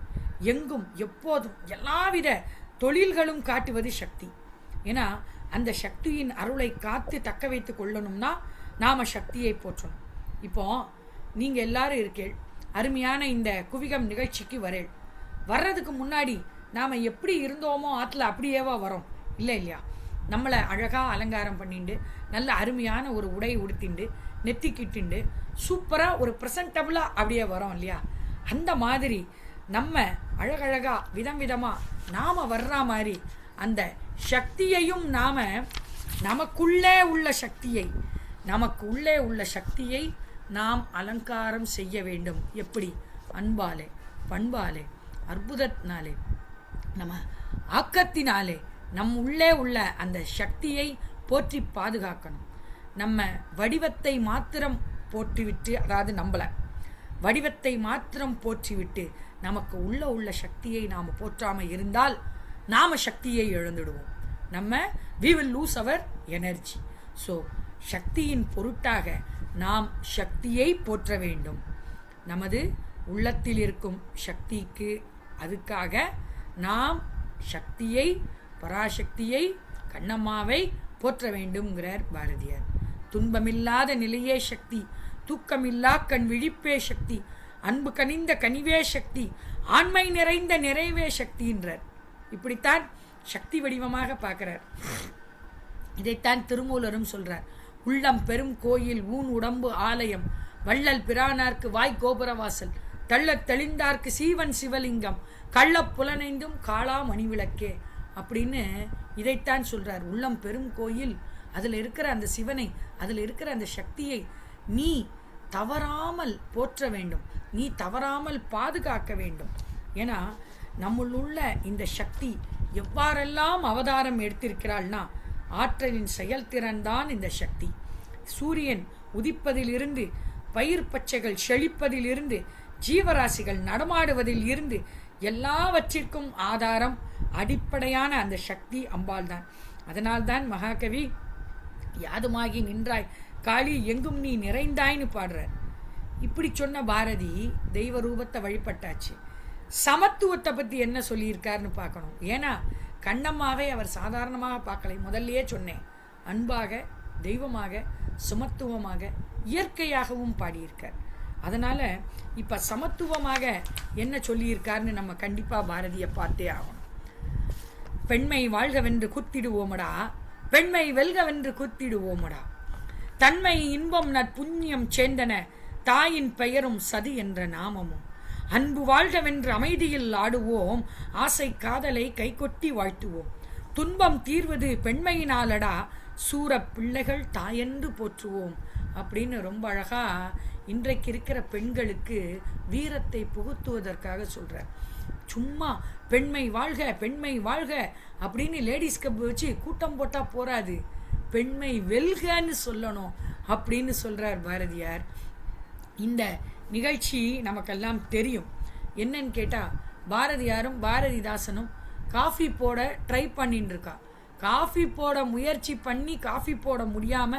எங்கும் எப்போதும் எல்லாவித தொழில்களும் காட்டுவது சக்தி. ஏன்னா அந்த சக்தியின் அருளை காத்து தக்க வைத்து கொள்ளணும்னா நாம சக்தியை போற்றணும். இப்போ நீங்க எல்லாரும் இருக்கேள், அருமையான இந்த குவிகம் நிகழ்ச்சிக்கு வரேள். வர்றதுக்கு முன்னாடி நாம எப்படி இருந்தோமோ ஆத்துல அப்படியேவா வரோம்? இல்லை இல்லையா? நம்மளை அழகா அலங்காரம் பண்ணிண்டு நல்ல அருமையான ஒரு உடை உடுத்திண்டு நெத்திக்கிட்டு சூப்பரா ஒரு ப்ரெசன்டபிளா அப்படியே வரோம் இல்லையா? அந்த மாதிரி நம்ம அழகழகா விதம் விதமா நாம வர்ற மாதிரி அந்த சக்தியையும் நாம நமக்குள்ளே உள்ள சக்தியை நாம் அலங்காரம் செய்ய வேண்டும். எப்படி? அன்பாலே, பண்பாலே, அற்புதத்தினாலே, நம்ம ஆக்கத்தினாலே நம் உள்ளே உள்ள அந்த சக்தியை போற்றி பாதுகாக்கணும். நம்ம வடிவத்தை மாத்திரம் போற்றிவிட்டு, அதாவது நம்மள வடிவத்தை மாத்திரம் போற்றிவிட்டு நமக்கு உள்ள சக்தியை நாம் போற்றாம இருந்தால் நாம சக்தியை இழந்துடுவோம். we will lose our energy. So சக்தியின் பொருட்டாக நாம் சக்தியை போற்ற வேண்டும். நமது உள்ளத்தில் இருக்கும் சக்திக்கு அதுக்காக நாம் சக்தியை, பராசக்தியை, கண்ணம்மாவை போற்ற வேண்டும்ங்கிறார் பாரதியார். துன்பமில்லாத நிலையே சக்தி, தூக்கமில்லா கண் விழிப்பே சக்தி, அன்பு கனிந்த கனிவே சக்தி, ஆண்மை நிறைந்த நிறைவே சக்தின்றார். இப்படித்தான் சக்தி வடிவமாக பார்க்கிறார். இதைத்தான் திருமூலரும் சொல்றார். உள்ளம் பெரும் கோயில், ஊன் உடம்பு ஆலயம், வள்ளல் பிரானார்க்கு வாய் கோபுரவாசல், தள்ளத் தெளிந்தார்க்கு சீவன் சிவலிங்கம், கள்ளப் புலனைந்தும் காளா மணிவிளக்கே அப்படின்னு இதைத்தான் சொல்றார். உள்ளம் பெரும் கோயில், அதுல இருக்கிற அந்த சிவனை, அதுல இருக்கிற அந்த சக்தியை நீ தவறாமல் போற்ற வேண்டும், நீ தவறாமல் பாதுகாக்க வேண்டும். ஏன்னா நம்மளுள்ள இந்த சக்தி எவ்வாறெல்லாம் அவதாரம் எடுத்திருக்கிறாள்னா ஆற்றலின் செயல்திறன் தான் இந்த சக்தி. சூரியன் உதிப்பதிலிருந்து, பயிர் பச்சைகள் செழிப்பதிலிருந்து, ஜீவராசிகள் நடமாடுவதில் இருந்து எல்லாவற்றிற்கும் ஆதாரம் அடிப்படையான அந்த சக்தி அம்பாள் தான். அதனால்தான் மகாகவி யாதுமாகி நின்றாய் காளி எங்கும் நீ நிறைந்தாய்னு பாடுறார். இப்படி சொன்ன பாரதி தெய்வ ரூபத்தை வழிபட்டாச்சு. சமத்துவத்தை பத்தி என்ன சொல்லியிருக்காருன்னு பார்க்கணும். ஏன்னா கண்ணம்மாவை அவர் சாதாரணமாக பார்க்கலை. முதல்லயே சொன்னேன், அன்பாக, தெய்வமாக, சமத்துவமாக, இயற்கையாகவும் பாடியிருக்கார். அதனால இப்ப சமத்துவமாக என்ன சொல்லியிருக்காருன்னு நம்ம கண்டிப்பா பாரதியை பார்த்தே ஆகணும். பெண்மை வாழ்கவென்று குத்திடுவோமடா, பெண்மை வெல்கவென்று குத்திடுவோமடா, தன்மை இன்பம் நற்புண்ணியம் சேர்ந்தன, தாயின் பெயரும் சதி என்ற நாமமும், அன்பு வாழ்கவென்று அமைதியில் ஆடுவோம், ஆசை காதலை கைகொட்டி வாழ்த்துவோம், துன்பம் தீர்வது பெண்மையினாலடா, சூர பிள்ளைகள் தாயென்று போற்றுவோம் அப்படின்னு ரொம்ப அழகா இன்றைக்கு இருக்கிற பெண்களுக்கு வீரத்தை புகுத்துவதற்காக சொல்றார். சும்மா பெண்மை வாழ்க பெண்மை வாழ்க அப்படின்னு லேடிஸ் கப் வச்சு கூட்டம் போட்டா போராது, பெண்மை வெல்கன்னு சொல்லணும் அப்படின்னு சொல்றார் பாரதியார். இந்த நிகழ்ச்சி நமக்கெல்லாம் தெரியும். என்னன்னு கேட்டா, பாரதியாரும் பாரதிதாசனும் காஃபி போட ட்ரை பண்ணிட்டு இருக்கா. காஃபி போட முயற்சி பண்ணி காஃபி போட முடியாம,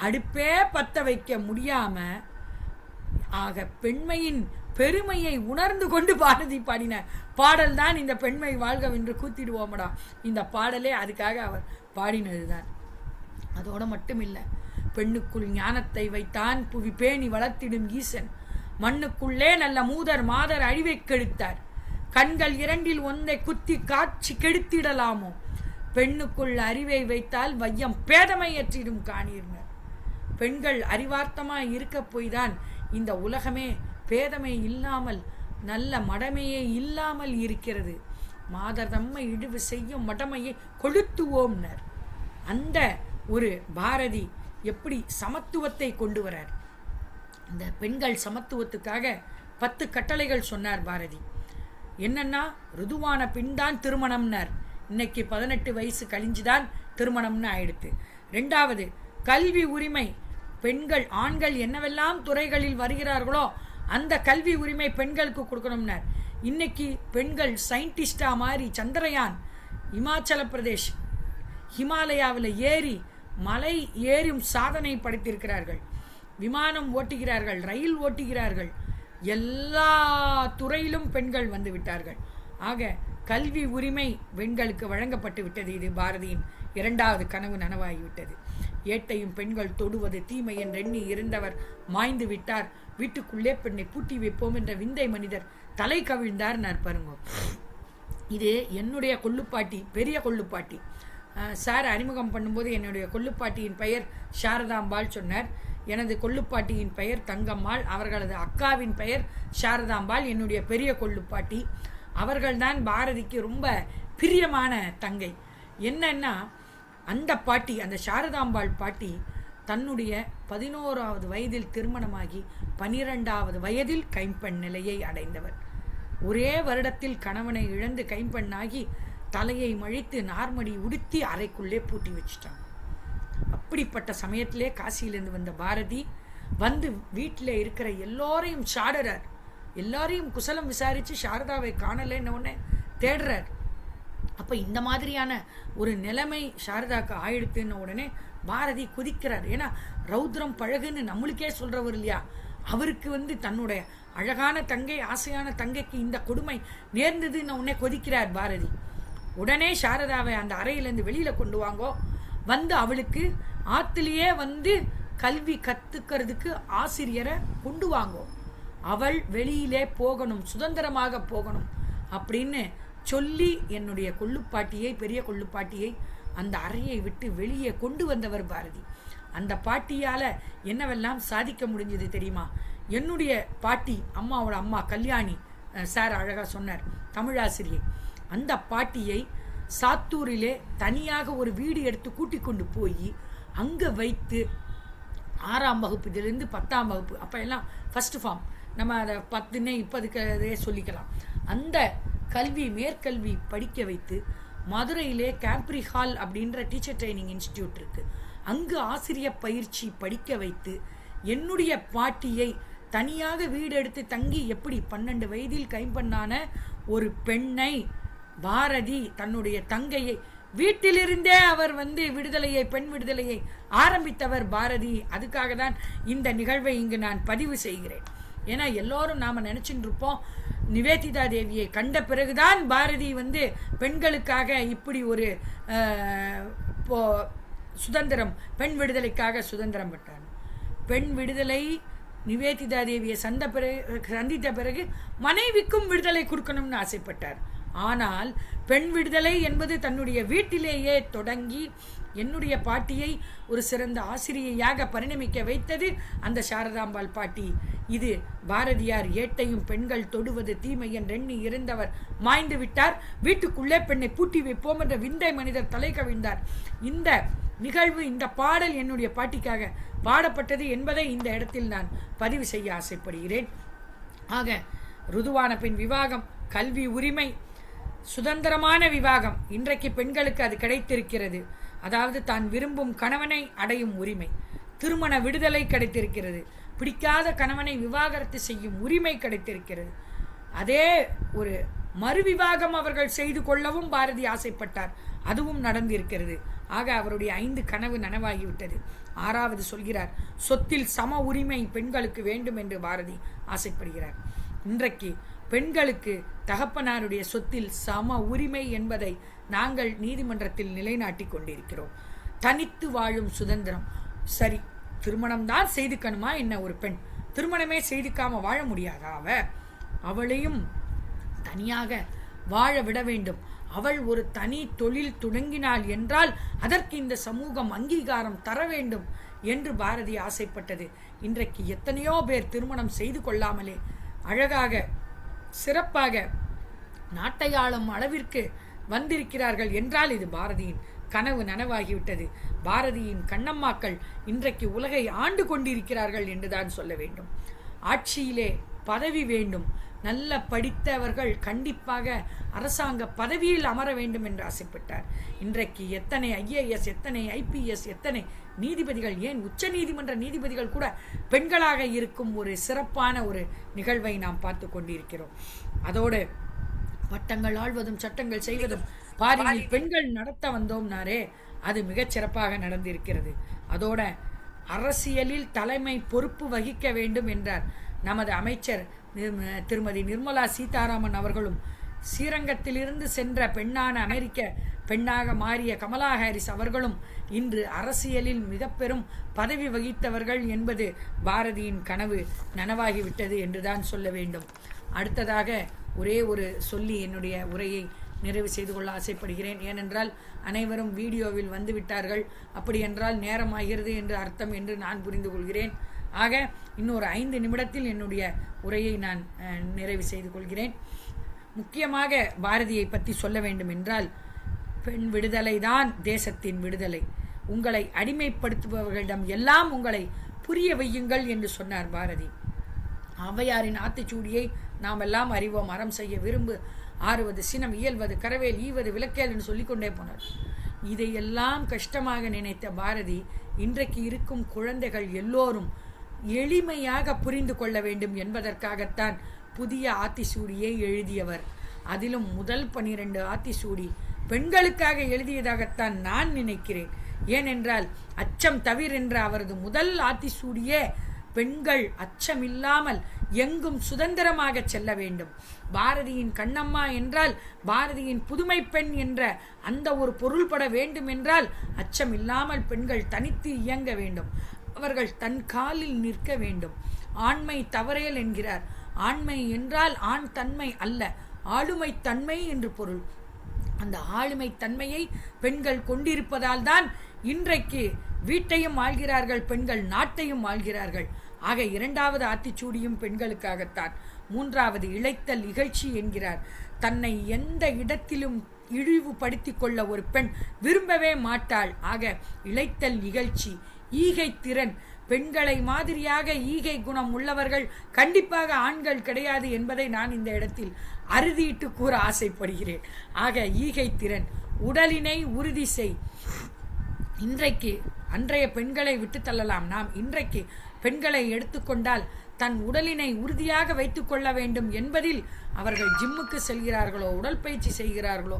அடுப்பே பத்த வைக்க முடியாம, ஆக பெண்மையின் பெருமையை உணர்ந்து கொண்டு பாரதி பாடின பாடல் தான் இந்த பெண்மை வாழ்கவென்று கூத்திடுவோமடா. இந்த பாடலே அதுக்காக அவர் பாடினதுதான். அதோட மட்டும் இல்லை, பெண்ணுக்குள் ஞானத்தை வைத்தான் புவி பேணி வளர்த்திடும் ஈசன், மண்ணுக்குள்ளே நல்ல மூதர் மாதர் அழிவை கெடுத்தார், கண்கள் இரண்டில் ஒன்றை குத்தி காட்சி கெடுத்திடலாமோ, பெண்ணுக்குள் அறிவை வைத்தால் வையம் பேதமையற்றிடும் காணீர்னர். பெண்கள் அறிவார்த்தமாய் இருக்க போய்தான் இந்த உலகமே பேதமை இல்லாமல் நல்ல மடமையே இல்லாமல் இருக்கிறது. மாதர் தம்மை இழிவு செய்யும் மடமையை கொளுத்துவோம்னர். அந்த ஒரு பாரதி எப்படி சமத்துவத்தை கொண்டு வரார். இந்த பெண்கள் சமத்துவத்துக்காக 10 கட்டளைகள் சொன்னார் பாரதி. என்னன்னா, ருதுவான பின்தான் திருமணம்னார். இன்னைக்கு 18 வயசு கழிஞ்சுதான் திருமணம்னு ஆயிடுத்து. 2வது, கல்வி உரிமை. பெண்கள் ஆண்கள் என்னவெல்லாம் துறைகளில் வருகிறார்களோ அந்த கல்வி உரிமை பெண்களுக்கு கொடுக்கணும்னார். இன்னைக்கு பெண்கள் சயின்டிஸ்டா மாறி சந்திரயான், இமாச்சல பிரதேஷ் ஹிமாலயாவில் ஏறி மலை ஏறும் சாதனை படைத்திருக்கிறார்கள். விமானம் ஓட்டுகிறார்கள், ரயில் ஓட்டுகிறார்கள், எல்லா துறையிலும் பெண்கள் வந்து விட்டார்கள். ஆக கல்வி உரிமை பெண்களுக்கு வழங்கப்பட்டு விட்டது. இது பாரதியின் 2வது கனவு நனவாகிவிட்டது. ஏட்டையும் பெண்கள் தொடுவது தீமை என்று எண்ணி இருந்தவர் மாய்ந்து விட்டார், வீட்டுக்குள்ளே பெண்ணை பூட்டி வைப்போம் என்ற விந்தை மனிதர் தலை கவிழ்ந்தார் பாருங்க. இது என்னுடைய கொள்ளுப்பாட்டி, பெரிய கொள்ளுப்பாட்டி. சார் அறிமுகம் பண்ணும்போது என்னுடைய கொள்ளுப்பாட்டியின் பெயர் சாரதாம்பாள் சொன்னார். எனது கொள்ளுப்பாட்டியின் பெயர் தங்கம்மாள், அவர்களது அக்காவின் பெயர் சாரதாம்பாள், என்னுடைய பெரிய கொள்ளுப்பாட்டி. அவர்கள்தான் பாரதிக்கு ரொம்ப பிரியமான தங்கை. என்னன்னா, அந்த பாட்டி, அந்த சாரதாம்பாள் பாட்டி தன்னுடைய 11வது வயதில் திருமணமாகி 12வது வயதில் கைம்பெண் நிலையை அடைந்தவர். ஒரே வருடத்தில் கணவனை இழந்து கைம்பெண்ணாகி தலையை மழித்து நார்மடி உடுத்தி அறைக்குள்ளே பூட்டி வச்சுட்டாங்க. அப்படிப்பட்ட சமயத்திலே காசியிலிருந்து வந்த பாரதி வந்து வீட்டில் இருக்கிற எல்லோரையும் சாடுறார். எல்லாரையும் குசலம் விசாரித்து சாரதாவை காணலைன்னு உடனே தேடுறார். அப்போ இந்த மாதிரியான ஒரு நிலைமை சாரதாக்கு ஆயிடுத்துன்னு உடனே பாரதி குதிக்கிறார். ஏன்னா ரௌத்ரம் பழகுன்னு நம்மளுக்கே சொல்றவர் இல்லையா, அவருக்கு தன்னுடைய அழகான தங்கை, ஆசையான தங்கைக்கு இந்த கொடுமை நேர்ந்ததுன்னு உடனே கொதிக்கிறார் பாரதி. உடனே சாரதாவை அந்த அறையிலேருந்து வெளியில கொண்டு வாங்கோ, வந்து அவளுக்கு ஆத்திலேயே கல்வி கத்துக்கிறதுக்கு ஆசிரியரை கொண்டு வாங்கோ, அவள் வெளியிலே போகணும், சுதந்திரமாக போகணும் அப்படின்னு சொல்லி என்னுடைய கொள்ளுப்பாட்டியை, பெரிய கொள்ளுப்பாட்டியை அந்த அறையை விட்டு வெளியே கொண்டு வந்தவர் பாரதி. அந்த பாட்டியால என்னவெல்லாம் சாதிக்க முடிஞ்சது தெரியுமா? என்னுடைய பாட்டி, அம்மாவோட அம்மா கல்யாணி சார் அழகா சொன்னார், தமிழாசிரியை. அந்த பாட்டியை சாத்தூரிலே தனியாக ஒரு வீடு எடுத்து கூட்டிக் கொண்டு போய் அங்க வைத்து 6ஆம் வகுப்புலேருந்து 10ஆம் வகுப்பு, அப்ப எல்லாம் ஃபர்ஸ்ட் ஃபார்ம், நம்ம அதை 10ன்னு இப்போதுக்கே சொல்லிக்கலாம், அந்த கல்வி மேற்கல்வி படிக்க வைத்து மதுரையிலே கேம்ப்ரி ஹால் அப்படின்ற டீச்சர் ட்ரைனிங் இன்ஸ்டிடியூட் இருக்கு, அங்கு ஆசிரியர் பயிற்சி படிக்க வைத்து என்னுடைய பாட்டியை தனியாக வீடு எடுத்து தங்கி எப்படி 12 வயதில் கைம்பெண்ணான ஒரு பெண்ணை பாரதி தன்னுடைய தங்கையை வீட்டிலிருந்தே அவர் விடுதலையை, பெண் விடுதலையை ஆரம்பித்தவர் பாரதி. அதுக்காக தான் இந்த நிகழ்வை இங்கு நான் பதிவு செய்கிறேன். ஏன்னா எல்லோரும் நாம நினைச்சுட்டு இருப்போம், நிவேதிதா தேவியை கண்ட பிறகுதான் பாரதி பெண்களுக்காக இப்படி ஒரு சுதந்திரம், பெண் விடுதலைக்காக சுதந்திரம் பெற்றார். பெண் விடுதலை நிவேதிதா தேவியை சந்தித்த பிறகு மனைவிக்கும் விடுதலை கொடுக்கணும்னு ஆசைப்பட்டார். ஆனால் பெண் விடுதலை என்பது தன்னுடைய வீட்டிலேயே தொடங்கி என்னுடைய பாட்டியை ஒரு சிறந்த ஆசிரியையாக பரிணமிக்க வைத்தது அந்த சாரதாம்பாள் பாட்டி. இது பாரதியார் ஏட்டையும் பெண்கள் தொடுவது தீமை என்றெண்ணி இருந்தவர் மாய்ந்து விட்டார், வீட்டுக்குள்ளே பெண்ணை பூட்டி வைப்போம் என்ற விந்தை மனிதர் தலை கவிழ்ந்தார். இந்த நிகழ்வு, இந்த பாடல் என்னுடைய பாட்டிக்காக பாடப்பட்டது என்பதை இந்த இடத்தில் நான் பதிவு செய்ய ஆசைப்படுகிறேன். ஆக ருதுவான பெண் விவாகம், கல்வி உரிமை, சுதந்திரமான விவாகம், இன்றைக்கு பெண்களுக்கு அது கிடைத்திருக்கிறது. அதாவது தான் விரும்பும் கணவனை அடையும் உரிமை, திருமண விடுதலை கிடைத்திருக்கிறது, பிடிக்காத கணவனை விவாகரத்து செய்யும் உரிமை கிடைத்திருக்கிறது. அதே ஒரு மறுவிவாகம் அவர்கள் செய்து கொள்ளவும் பாரதி ஆசைப்பட்டார், அதுவும் நடந்திருக்கிறது. ஆக அவருடைய 5 கனவு நனவாகிவிட்டது. 6வது சொல்கிறார், சொத்தில் சம உரிமை பெண்களுக்கு வேண்டும் என்று பாரதி ஆசைப்படுகிறார். இன்றைக்கு பெண்களுக்கு தகப்பனாருடைய சொத்தில் சம உரிமை என்பதை நாங்கள் நீதிமன்றத்தில் நிலைநாட்டி கொண்டிருக்கிறோம். தனித்து வாழும் சுதந்திரம். சரி, திருமணம்தான் செய்துக்கணுமா என்ன? ஒரு பெண் திருமணமே செய்துக்காம வாழ முடியாதா? அவளையும் தனியாக வாழ விட வேண்டும். அவள் ஒரு தனி தொழில் தொடங்கினாள் என்றால் அதற்கு இந்த சமூகம் அங்கீகாரம் தர வேண்டும் என்று பாரதி ஆசைப்பட்டது. இன்றைக்கு எத்தனையோ பேர் திருமணம் செய்து கொள்ளாமலே அழகாக சிறப்பாக நாட்டை ஆளும் அளவிற்கு வந்திருக்கிறார்கள் என்றால் இது பாரதியின் கனவு நனவாகிவிட்டது. பாரதியின் கண்ணம்மாக்கள் இன்றைக்கு உலகை ஆண்டு கொண்டிருக்கிறார்கள் என்றுதான் சொல்ல வேண்டும். ஆட்சியிலே பதவி வேண்டும், நல்ல படித்தவர்கள் கண்டிப்பாக அரசாங்க பதவியில் அமர வேண்டும் என்று ஆசைப்பட்டார். இன்றைக்கு எத்தனை IAS, எத்தனை IPS, எத்தனை நீதிபதிகள், ஏன் உச்ச நீதிமன்ற நீதிபதிகள் கூட பெண்களாக இருக்கும் ஒரு சிறப்பான ஒரு நிகழ்வை நாம் பார்த்து கொண்டிருக்கிறோம். அதோடு வட்டங்கள் ஆள்வதும் சட்டங்கள் செய்வதும் பாரியில் பெண்கள் நடத்த வந்தோம்னாரே, அது மிகச் சிறப்பாக நடந்திருக்கிறது. அதோட அரசியலில் தலைமை பொறுப்பு வகிக்க வேண்டும் என்றார் நமது அமைச்சர் திருமதி நிர்மலா சீதாராமன் அவர்களும். ஸ்ரீரங்கத்திலிருந்து சென்ற பெண்ணான அமெரிக்க பெண்ணாக மாறிய கமலா ஹாரிஸ் அவர்களும் இன்று அரசியலில் மிக பெரும் பதவி வகித்தவர்கள் என்பது பாரதியின் கனவு நனவாகிவிட்டது என்றுதான் சொல்ல வேண்டும். அடுத்ததாக ஒரே ஒரு சொல்லி என்னுடைய உரையை நிறைவு செய்து கொள்ள ஆசைப்படுகிறேன். ஏனென்றால் அனைவரும் வீடியோவில் வந்து விட்டார்கள், அப்படி என்றால் நேரமாகிறது என்று அர்த்தம் என்று நான் புரிந்து கொள்கிறேன். ஆக இன்னொரு 5 நிமிடத்தில் என்னுடைய உரையை நான் நிறைவு செய்து கொள்கிறேன். முக்கியமாக பாரதியை பற்றி சொல்ல வேண்டும் என்றால், பெண் விடுதலை தான் தேசத்தின் விடுதலை, உங்களை அடிமைப்படுத்துபவர்களிடம் எல்லாம் உங்களை புரிய வையுங்கள் என்று சொன்னார் பாரதி. ஔவையாரின் ஆத்திச்சூடியை நாம் எல்லாம் அறிவோம். அறம் செய்ய விரும்பு, ஆறுவது சினம், இயல்வது கரவேல், ஈவது விளக்கேல் என்று சொல்லிக்கொண்டே போனார். இதையெல்லாம் கஷ்டமாக நினைத்த பாரதி இன்றைக்கு இருக்கும் குழந்தைகள் எல்லோரும் எளிமையாக புரிந்து கொள்ள வேண்டும் என்பதற்காகத்தான் புதிய ஆத்திசூடியை எழுதியவர். அதிலும் முதல் 12 ஆத்திசூடி பெண்களுக்காக எழுதியதாகத்தான் நான் நினைக்கிறேன். ஏனென்றால் அச்சம் தவிர என்ற அவரது முதல் ஆத்திசூடியே பெண்கள் அச்சமில்லாமல் எங்கும் சுதந்திரமாக செல்ல வேண்டும். பாரதியின் கண்ணம்மா என்றால் பாரதியின் புதுமை பெண் என்ற அந்த ஒரு பொருள்பட வேண்டும் என்றால் அச்சம் இல்லாமல் பெண்கள் தனித்து இயங்க வேண்டும், அவர்கள் தன் காலில் நிற்க வேண்டும். ஆண்மை தவறேல் என்கிறார். ஆண்மை என்றால் ஆண் தன்மை அல்ல, ஆளுமை தன்மை என்று பொருள். அந்த ஆளுமை தன்மையை பெண்கள் கொண்டிருப்பதால் தான் இன்றைக்கு வீட்டையும் ஆள்கிறார்கள் பெண்கள், நாட்டையும் ஆள்கிறார்கள். ஆக 2வது ஆத்திச்சூடியும் பெண்களுக்காகத்தான். 3வது இழைத்தல் இகழ்ச்சி என்கிறார். தன்னை எந்த இடத்திலும் இழிவுபடுத்திக் கொள்ள ஒரு பெண் விரும்பவே மாட்டாள். ஆக இழைத்தல் இகழ்ச்சி. ஈகை திறன். பெண்களை மாதிரியாக ஈகை குணம் உள்ளவர்கள் கண்டிப்பாக ஆண்கள் கிடையாது என்பதை நான் இந்த இடத்தில் அறுதியிட்டு கூற ஆசைப்படுகிறேன். ஆக ஈகை திறன். உடலினை உறுதி செய். இன்றைக்கு அன்றைய பெண்களை விட்டு தள்ளலாம். நாம் இன்றைக்கு பெண்களை எடுத்துக்கொண்டால் தன் உடலினை உறுதியாக வைத்துக் கொள்ள வேண்டும் என்பதில் அவர்கள் ஜிம்முக்கு செல்கிறார்களோ, உடற்பயிற்சி செய்கிறார்களோ,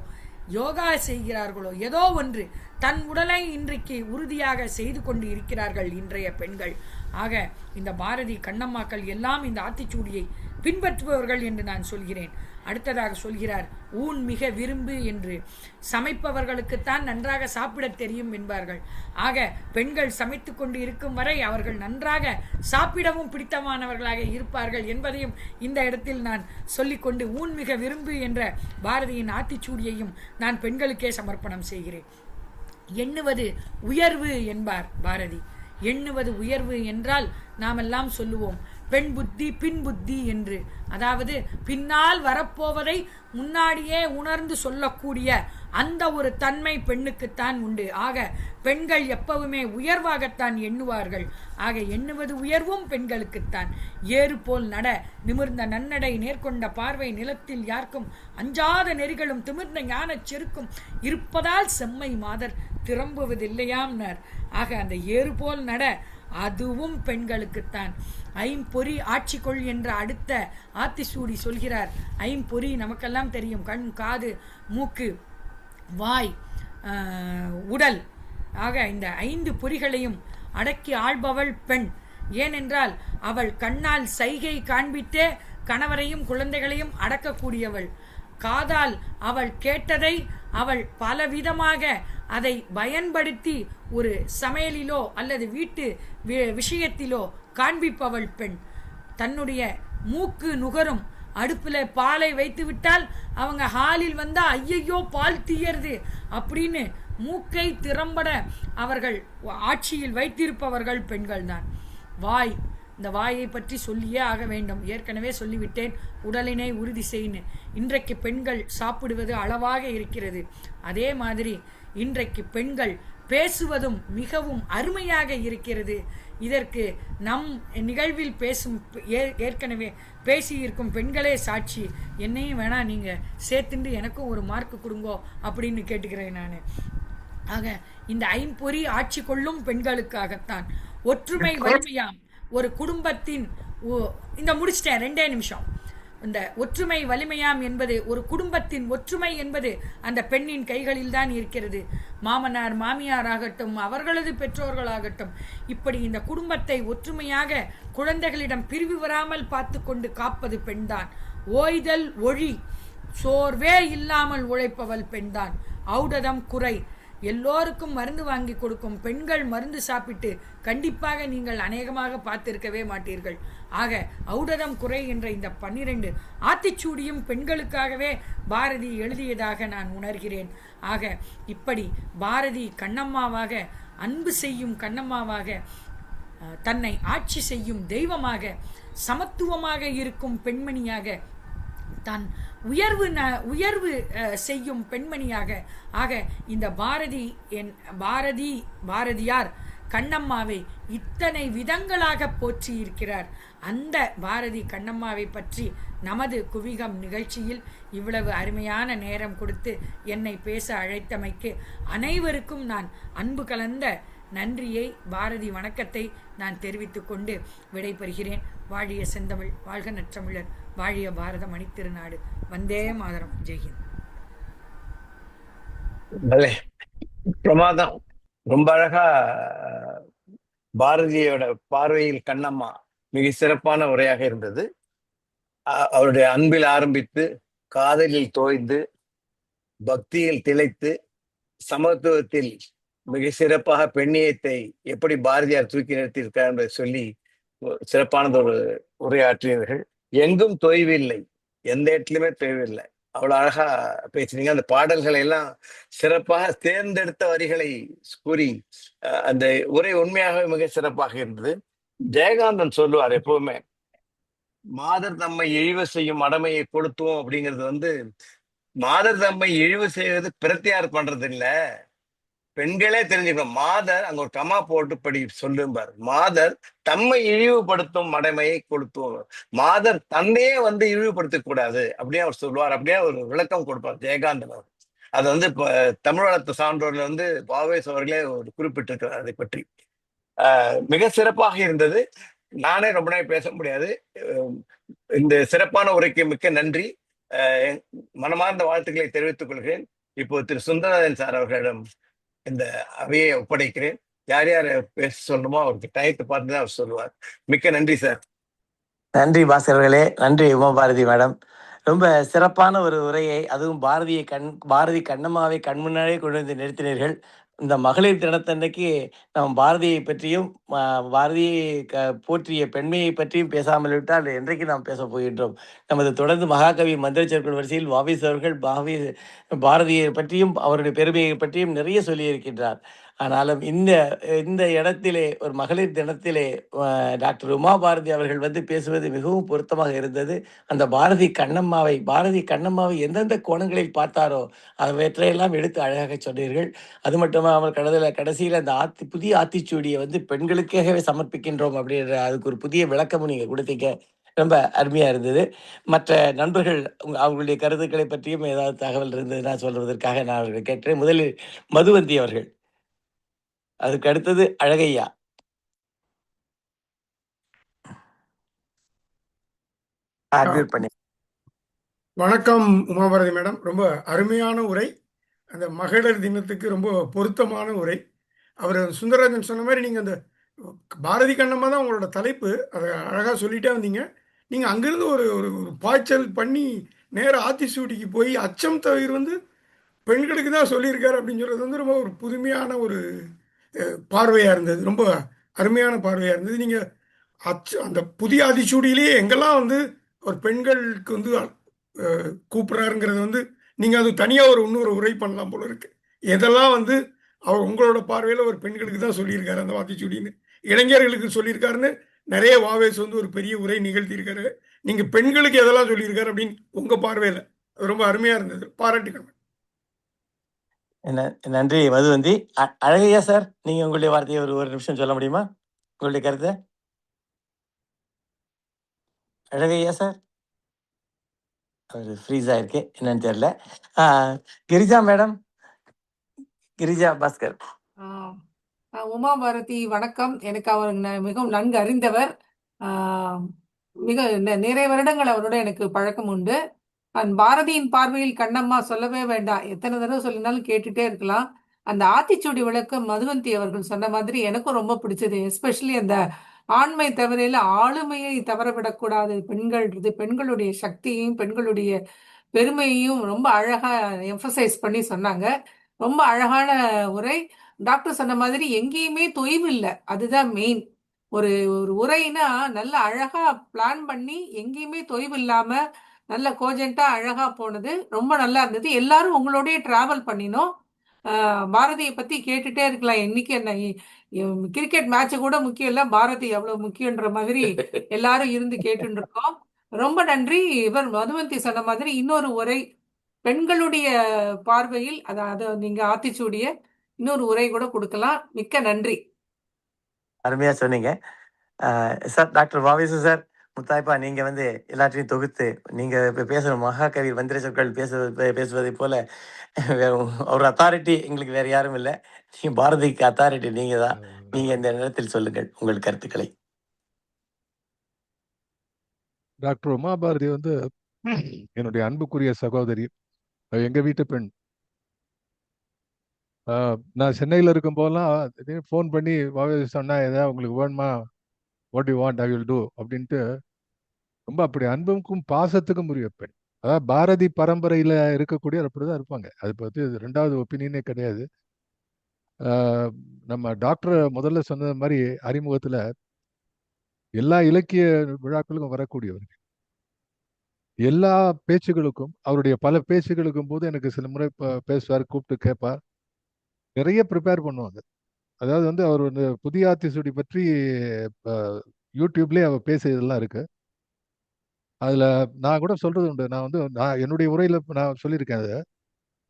யோகா செய்கிறார்களோ, ஏதோ ஒன்று தன் உடலை இன்றைக்கு உறுதியாக செய்து கொண்டு இருக்கிறார்கள் இன்றைய பெண்கள். ஆக இந்த பாரதி கண்ணம்மாக்கள் எல்லாம் இந்த ஆத்திச்சூடியை பின்பற்றுபவர்கள் என்று நான் சொல்கிறேன். அடுத்ததாக சொல்கிறார், ஊன் மிக விரும்பு என்று. சமைப்பவர்களுக்குத்தான் நன்றாக சாப்பிட தெரியும் என்பார்கள். ஆக பெண்கள் சமைத்து கொண்டு இருக்கும் வரை அவர்கள் நன்றாக சாப்பிடவும் பிடித்தமானவர்களாக இருப்பார்கள் என்பதையும் இந்த இடத்தில் நான் சொல்லிக்கொண்டு ஊன் மிக விரும்பு என்ற பாரதியின் ஆத்திச்சூடியையும் நான் பெண்களுக்கே சமர்ப்பணம் செய்கிறேன். எண்ணுவது உயர்வு என்பார் பாரதி. எண்ணுவது உயர்வு என்றால் நாமெல்லாம் சொல்லுவோம், பெண் புத்தி பின் புத்தி என்று. அதாவது பின்னால் வரப்போவதை முன்னாடியே உணர்ந்து சொல்லக்கூடிய அந்த ஒரு தன்மை பெண்ணுக்குத்தான் உண்டு. ஆக பெண்கள் எப்பவுமே உயர்வாகத்தான் எண்ணுவார்கள். ஆக எண்ணுவது உயர்வும் பெண்களுக்குத்தான். ஏறு போல் நட நிமிர்ந்த நன்னடை நேர்கொண்ட பார்வை நிலத்தில் யார்க்கும் அஞ்சாத நெறிகளும் திமிர்ந்த ஞானச் செருக்கும் இருப்பதால் செம்மை மாதர் திரும்புவதில்லையாம்னார். ஆக அந்த ஏறு போல் நட அதுவும் பெண்களுக்குத்தான். ஐம்பொறி ஆட்சி கொள் என்ற அடுத்த ஆத்திசூடி சொல்கிறார். ஐம்பொறி நமக்கெல்லாம் தெரியும். கண், காது, மூக்கு, வாய், உடல். ஆக இந்த 5 பொறிகளையும் அடக்கி ஆள்பவள் பெண். ஏனென்றால் அவள் கண்ணால் சைகை காண்பித்தே கணவரையும் குழந்தைகளையும் அடக்கக்கூடியவள். காதால் அவள் கேட்டதை அவள் பலவிதமாக அதை பயன்படுத்தி ஒரு சமையலிலோ அல்லது வீட்டு விஷயத்திலோ காண்பிப்பவள் பெண். தன்னுடைய மூக்கு நுகரும். அடுப்பில் பாலை வைத்து விட்டால் அவங்க ஹாலில் வந்தா ஐயையோ பால் தீயறது அப்படின்னு மூக்கை திறம்பட அவர்கள் ஆட்சியில் வைத்திருப்பவர்கள் பெண்கள் தான். வாய், இந்த வாயை பற்றி சொல்லியே ஆக வேண்டும். ஏற்கனவே சொல்லிவிட்டேன், உடலினை உறுதி செய்யு. இன்றைக்கு பெண்கள் சாப்பிடுவது அளவாக இருக்கிறது. அதே மாதிரி இன்றைக்கு பெண்கள் பேசுவதும் மிகவும் அருமையாக இருக்கிறது. இதற்கு நம் நிகழ்வில் பேசும் ஏற்கனவே பேசியிருக்கும் பெண்களே சாட்சி. என்னையும் வேணா நீங்கள் சேர்த்துண்டு எனக்கும் ஒரு மார்க் கொடுங்கோ அப்படின்னு கேட்டுக்கிறேன் நான். ஆக இந்த ஐம்பொறி ஆட்சி கொள்ளும் பெண்களுக்காகத்தான். ஒற்றுமை வலிமையாம் ஒரு குடும்பத்தின் இந்த முடிச்சிட்டேன் 2 நிமிஷம். இந்த ஒற்றுமை வலிமையாம் என்பது ஒரு குடும்பத்தின் ஒற்றுமை என்பது அந்த பெண்ணின் கைகளில் தான் இருக்கிறது. மாமனார் மாமியார் ஆகட்டும், அவர்களது பெற்றோர்களாகட்டும், இப்படி இந்த குடும்பத்தை ஒற்றுமையாக குழந்தைகளிடம் பிரிவு வராமல் பார்த்து கொண்டு காப்பது பெண்தான். ஓய்தல் ஒழி, சோர்வே இல்லாமல் உழைப்பவள் பெண்தான். ஔடதம் குறை, எல்லோருக்கும் மருந்து வாங்கி கொடுக்கும் பெண்கள் மருந்து சாப்பிட்டு கண்டிப்பாக நீங்கள் அநேகமாக பார்த்திருக்கவே மாட்டீர்கள். ஆக ஔடதம் குறை என்ற இந்த 12 ஆத்திச்சூடியும் பெண்களுக்காகவே பாரதி எழுதியதாக நான் உணர்கிறேன். ஆக இப்படி பாரதி கண்ணம்மாவாக, அன்பு செய்யும் கண்ணம்மாவாக, தன்னை ஆட்சி செய்யும் தெய்வமாக, சமத்துவமாக இருக்கும் பெண்மணியாக, தான் உயர்வு செய்யும் பெண்மணியாக. ஆக இந்த பாரதியார் கண்ணம்மாவை இத்தனை விதங்களாக போற்றி இருக்கிறார். அந்த பாரதி கண்ணம்மாவை பற்றி நமது குவிகம் நிகழ்ச்சியில் இவ்வளவு அருமையான நேரம் கொடுத்து என்னை பேச அழைத்தமைக்கு அனைவருக்கும் நான் அன்பு கலந்த நன்றியை, பாரதி வணக்கத்தை நான் தெரிவித்துக் கொண்டு விடைபெறுகிறேன். வாழிய செந்தமிழ், வாழ்க நற்றமிழர், வாழிய பாரத மணித்திருநாடு. வந்தே மாதரம். ஜெய்ஹிந்த். பிரமாதம். ரொம்ப அழகா பாரதியோட பார்வையில் கண்ணம்மா மிக சிறப்பான உரையாக இருந்தது. அவருடைய அன்பில் ஆரம்பித்து, காதலில் தோய்ந்து, பக்தியில் திளைத்து, சமத்துவத்தில் மிக சிறப்பாக பெண்ணியத்தை எப்படி பாரதியார் தூக்கி நிறுத்தியிருக்கார் என்பதை சொல்லி சிறப்பானது ஒரு உரையாற்றியவர்கள். எங்கும் தொய்வில்லை, எந்த இடத்துலையுமே தொய்வில்லை. அவ்வளவு அழகா பேசுனீங்க. அந்த பாடல்களை எல்லாம் சிறப்பாக தேர்ந்தெடுத்த வரிகளை கூறி அந்த உரை உண்மையாகவே மிக சிறப்பாக இருந்தது. ஜெயகாந்தன் சொல்லுவார் எப்பவுமே, மாதர் தம்மை இழிவு செய்யும் அடமையை கொளுத்துவோம் அப்படிங்கிறது மாதர் தம்மை இழிவு செய்வது பிரத்தியார் பண்றது இல்ல, பெண்களே தெரிஞ்சுக்கணும். மாதர் அங்க ஒரு கமா போட்டு படி சொல்லும்பார். மாதர் தம்மை இழிவுபடுத்தும் மடமையை கொளுத்துவார். மாதர் தன்னையே இழிவுபடுத்த கூடாது அப்படியே அவர் சொல்லுவார். அப்படியே ஒரு விளக்கம் கொடுப்பார் ஜெயகாந்தன் அவர். அது இப்ப தமிழ் வளர்த்த சான்றோர்ல பாவேஸ் அவர்களே ஒரு குறிப்பிட்டிருக்கிறார் அதை பற்றி. மிக சிறப்பாக இருந்தது. நானே ரொம்ப நேரம் பேச முடியாது. இந்த சிறப்பான உரைக்கு மிக்க நன்றி. மனமார்ந்த வாழ்த்துக்களை தெரிவித்துக் கொள்கிறேன். இப்போ திரு சுந்தரராஜன் சார் அவர்களிடம் இந்த அவையை ஒப்படைக்கிறேன். யார் யார் பேச சொல்லணுமோ அவருக்கு டயத்தை பார்த்து தான் அவர் சொல்லுவார். மிக்க நன்றி சார். நன்றி பாஸ்கர்களே, நன்றி உமாபாரதி மேடம். ரொம்ப சிறப்பான ஒரு உரையை, அதுவும் பாரதி கண்ணம்மாவை கண் முன்னாலே கொண்டு வந்து நிறுத்தினீர்கள். இந்த மகளிர் தினத்தன்னைக்கு நாம் பாரதியை பற்றியும் பாரதியை போற்றிய பெண்மையை பற்றியும் பேசாமல் விட்டால் என்றைக்கு நாம் பேச போகின்றோம். நமது தொடர்ந்து மகாகவி மந்திரச்சொற்கள் வரிசையில் வாவிஸ் அவர்கள் பாரதியை பற்றியும் அவருடைய பெருமையை பற்றியும் நிறைய சொல்லியிருக்கின்றார். ஆனாலும் இந்த இந்த இடத்திலே ஒரு மகளிர் தினத்திலே டாக்டர் உமா பாரதி அவர்கள் வந்து பேசுவது மிகவும் பொருத்தமாக இருந்தது. அந்த பாரதி கண்ணம்மாவை எந்தெந்த கோணங்களில் பார்த்தாரோ அவற்றையெல்லாம் எடுத்து அழகாக சொன்னீர்கள். அது மட்டுமில்லாமல் கடைசியில் அந்த புதிய ஆத்திச்சூடியை வந்து பெண்களுக்காகவே சமர்ப்பிக்கின்றோம் அப்படின்ற அதுக்கு ஒரு புதிய விளக்கமும் நீங்கள் கொடுத்தீங்க. ரொம்ப அருமையாக இருந்தது. மற்ற நண்பர்கள் அவங்களுடைய கருத்துக்களை பற்றியும் ஏதாவது தகவல் இருந்ததுன்னா சொல்வதற்காக நான் அவர்களை கேட்கிறேன். முதலில் மதுவந்தி அவர்கள், அதுக்கு அடுத்தது அழகையா. அட்மியூட் பண்ணி. வணக்கம் உமாபாரதி மேடம், ரொம்ப அருமையான உரை. அந்த மகளிர் தினத்துக்கு ரொம்ப பொருத்தமான உரை. அவர் சுந்தரராஜன் சொன்ன மாதிரி நீங்கள் அந்த பாரதி கண்ணம்மா தான் உங்களோட தலைப்பு, அதை அழகாக சொல்லிட்டே வந்தீங்க. நீங்கள் அங்கேருந்து ஒரு ஒரு ஒரு பாய்ச்சல் பண்ணி நேராக ஆத்திசூடிக்கு போய் அச்சம் தவிர வந்து பெண்களுக்கு தான் சொல்லியிருக்காரு அப்படின்னு சொல்கிறது வந்து ரொம்ப ஒரு புதுமையான ஒரு பார்வையாக இருந்தது. ரொம்ப அருமையான பார்வையாக இருந்தது. நீங்கள் அந்த புதிய ஆத்திச்சூடியிலேயே எங்கெல்லாம் வந்து ஒரு பெண்களுக்கு வந்து கூப்பிட்றாருங்கிறது வந்து நீங்கள் அது தனியாக இன்னொரு உரை பண்ணலாம் போல இருக்கு. எதெல்லாம் வந்து அவர் உங்களோட பார்வையில் ஒரு பெண்களுக்கு தான் சொல்லியிருக்காரு அந்த ஆத்திச்சூடின்னு, இளைஞர்களுக்கு சொல்லியிருக்காருன்னு நிறைய வாவேஸ் வந்து ஒரு பெரிய உரை நிகழ்த்தியிருக்காரு. நீங்கள் பெண்களுக்கு எதெல்லாம் சொல்லியிருக்காரு அப்படின்னு உங்கள் பார்வையில் அது ரொம்ப அருமையாக இருந்தது. பாராட்டுக்கள். நன்றி மதுவந்தி. அழகையா சார், நீங்கள் உங்களுடைய வார்த்தையை ஒரு நிமிஷம் சொல்ல முடியுமா, உங்களுடைய கருத்தை? அழகையா சார், அவர் ஃப்ரீஸ் ஆயிருக்கு, என்னன்னு தெரியல. கிரிஜா மேடம், கிரிஜா பாஸ்கர். உமா பாரதி வணக்கம். எனக்கு அவர் மிகவும் நன்கு அறிந்தவர். மிக நிறைய வருடங்கள் அவரோட எனக்கு பழக்கம் உண்டு. பாரதியின் பார்வையில் கண்ணம்மா சொல்லவே வேண்டாம், எத்தனை தடவை சொல்லினாலும் கேட்டுட்டே இருக்கலாம். அந்த ஆத்திச்சூடி விளக்கம் மதுவந்தி அவர்கள் சொன்ன மாதிரி எனக்கும் ரொம்ப பிடிச்சது. எஸ்பெஷலி அந்த ஆண்மை தவறையில் ஆளுமையை தவறவிடக்கூடாது, பெண்களுடைய சக்தியையும் பெண்களுடைய பெருமையையும் ரொம்ப அழகா எம்பசைஸ் பண்ணி சொன்னாங்க. ரொம்ப அழகான உரை. டாக்டர் சொன்ன மாதிரி எங்கேயுமே தொய்வு இல்லை, அதுதான் மெயின். ஒரு ஒரு உரைனா நல்ல அழகா பிளான் பண்ணி எங்கேயுமே தொய்வு இல்லாம நல்ல கோஜென்ட்டா அழகா போனது, ரொம்ப நல்லா இருந்தது. எல்லாரும் உங்களோடய டிராவல் பண்ணினோம். பாரதியை பத்தி கேட்டுட்டே இருக்கலாம். இன்னைக்கு என்ன கிரிக்கெட் மேட்ச் கூட முக்கியம் இல்லை, பாரதி எவ்வளவு முக்கியன்ற மாதிரி எல்லாரும் இருந்து கேட்டுட்டு இருக்கோம். ரொம்ப நன்றி. இவர் மதுவந்தி சொன்ன மாதிரி இன்னொரு உரை பெண்களுடைய பார்வையில், அதாவது நீங்க ஆத்திச்சூடிய இன்னொரு உரை கூட கொடுக்கலாம். மிக்க நன்றி. அருமையா சொன்னீங்க சார். டாக்டர் வாவேசு சார், முத்தாய்ப்பா, நீங்க வந்து எல்லாத்தையும் தொகுத்து நீங்க பேசுற மகாகவி வந்திர சொற்கள் பேசுவதை போல ஒரு அத்தாரிட்டி எங்களுக்கு வேற யாரும் இல்லை. நீங்க பாரதிக்கு அத்தாரிட்டி நீங்க தான். நீங்க இந்த நேரத்தில் சொல்லுங்கள் உங்கள் கருத்துக்களை. டாக்டர் உமா பாரதி வந்து என்னுடைய அன்புக்குரிய சகோதரி, எங்க வீட்டு பெண். நான் சென்னையில் இருக்கும் போதெல்லாம் ஃபோன் பண்ணி சொன்னா ஏதாவது உங்களுக்கு வேணுமா, what you want I will do அப்படின்ட்டு ரொம்ப அப்படி அன்புக்கும் பாசத்துக்கும் உரிய பெண். அதாவது பாரதி பரம்பரையில் இருக்கக்கூடிய அப்படிதான் இருப்பாங்க. அது பற்றி ரெண்டாவது ஒப்பீனியனே கிடையாது. நம்ம டாக்டர் முதல்ல சொன்னது மாதிரி அறிமுகத்தில் எல்லா இலக்கிய விழாக்களுக்கும் வரக்கூடியவர்கள். எல்லா பேச்சுகளுக்கும், அவருடைய பல பேச்சுகளுக்கும் போது எனக்கு சில முறை பேசுவார், கூப்பிட்டு கேட்பார், நிறைய ப்ரிப்பேர் பண்ணுவாங்க. அதாவது வந்து அவர் வந்து புதிய ஆத்திசூடி பற்றி யூடியூப்லேயே அவர் பேசியதெல்லாம் இருக்கு. அதில் நான் கூட சொல்றது உண்டு. நான் என்னுடைய உரையில் நான் சொல்லியிருக்கேன்.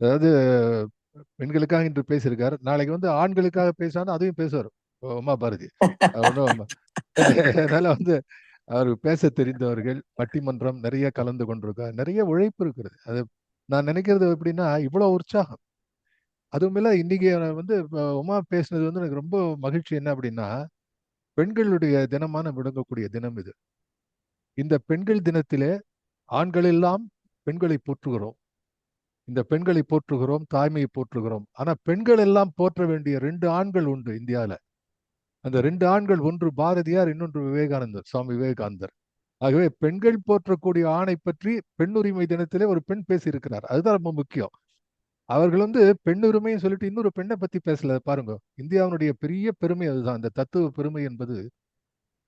அதாவது பெண்களுக்காக இன்று பேசியிருக்காரு, நாளைக்கு வந்து ஆண்களுக்காக பேசான்னு அதையும் பேசுவார் உமா பாரதி. அதனால வந்து அவர் பேச தெரிந்தவர்கள், பட்டிமன்றம் நிறைய கலந்து கொண்டிருக்கார், நிறைய உழைப்பு இருக்கிறது. அது நான் நினைக்கிறது எப்படின்னா, இவ்வளோ உற்சாகம். அதுவும் இல்லை, இன்னைக்கு வந்து உமா பேசினது வந்து எனக்கு ரொம்ப மகிழ்ச்சி. என்ன அப்படின்னா, பெண்களுடைய தினமான விளங்கக்கூடிய தினம் இது. இந்த பெண்கள் தினத்திலே ஆண்கள் எல்லாம் பெண்களை போற்றுகிறோம், இந்த பெண்களை போற்றுகிறோம், தாய்மையை போற்றுகிறோம். ஆனா பெண்கள் எல்லாம் போற்ற வேண்டிய 2 ஆண்கள் உண்டு இந்தியாவில். அந்த 2 ஆண்கள், ஒன்று பாரதியார், இன்னொன்று விவேகானந்தர், சுவாமி விவேகானந்தர். ஆகவே பெண்கள் போற்றக்கூடிய ஆணை பற்றி பெண்ணுரிமை தினத்திலே ஒரு பெண் பேசியிருக்கிறார். அதுதான் ரொம்ப முக்கியம். அவர்கள் வந்து பெண்ணுரிமைன்னு சொல்லிட்டு இன்னொரு பெண்ணை பத்தி பேசல. பாருங்க, இந்தியாவுடைய பெரிய பெருமை அதுதான். அந்த தத்துவ பெருமை என்பது,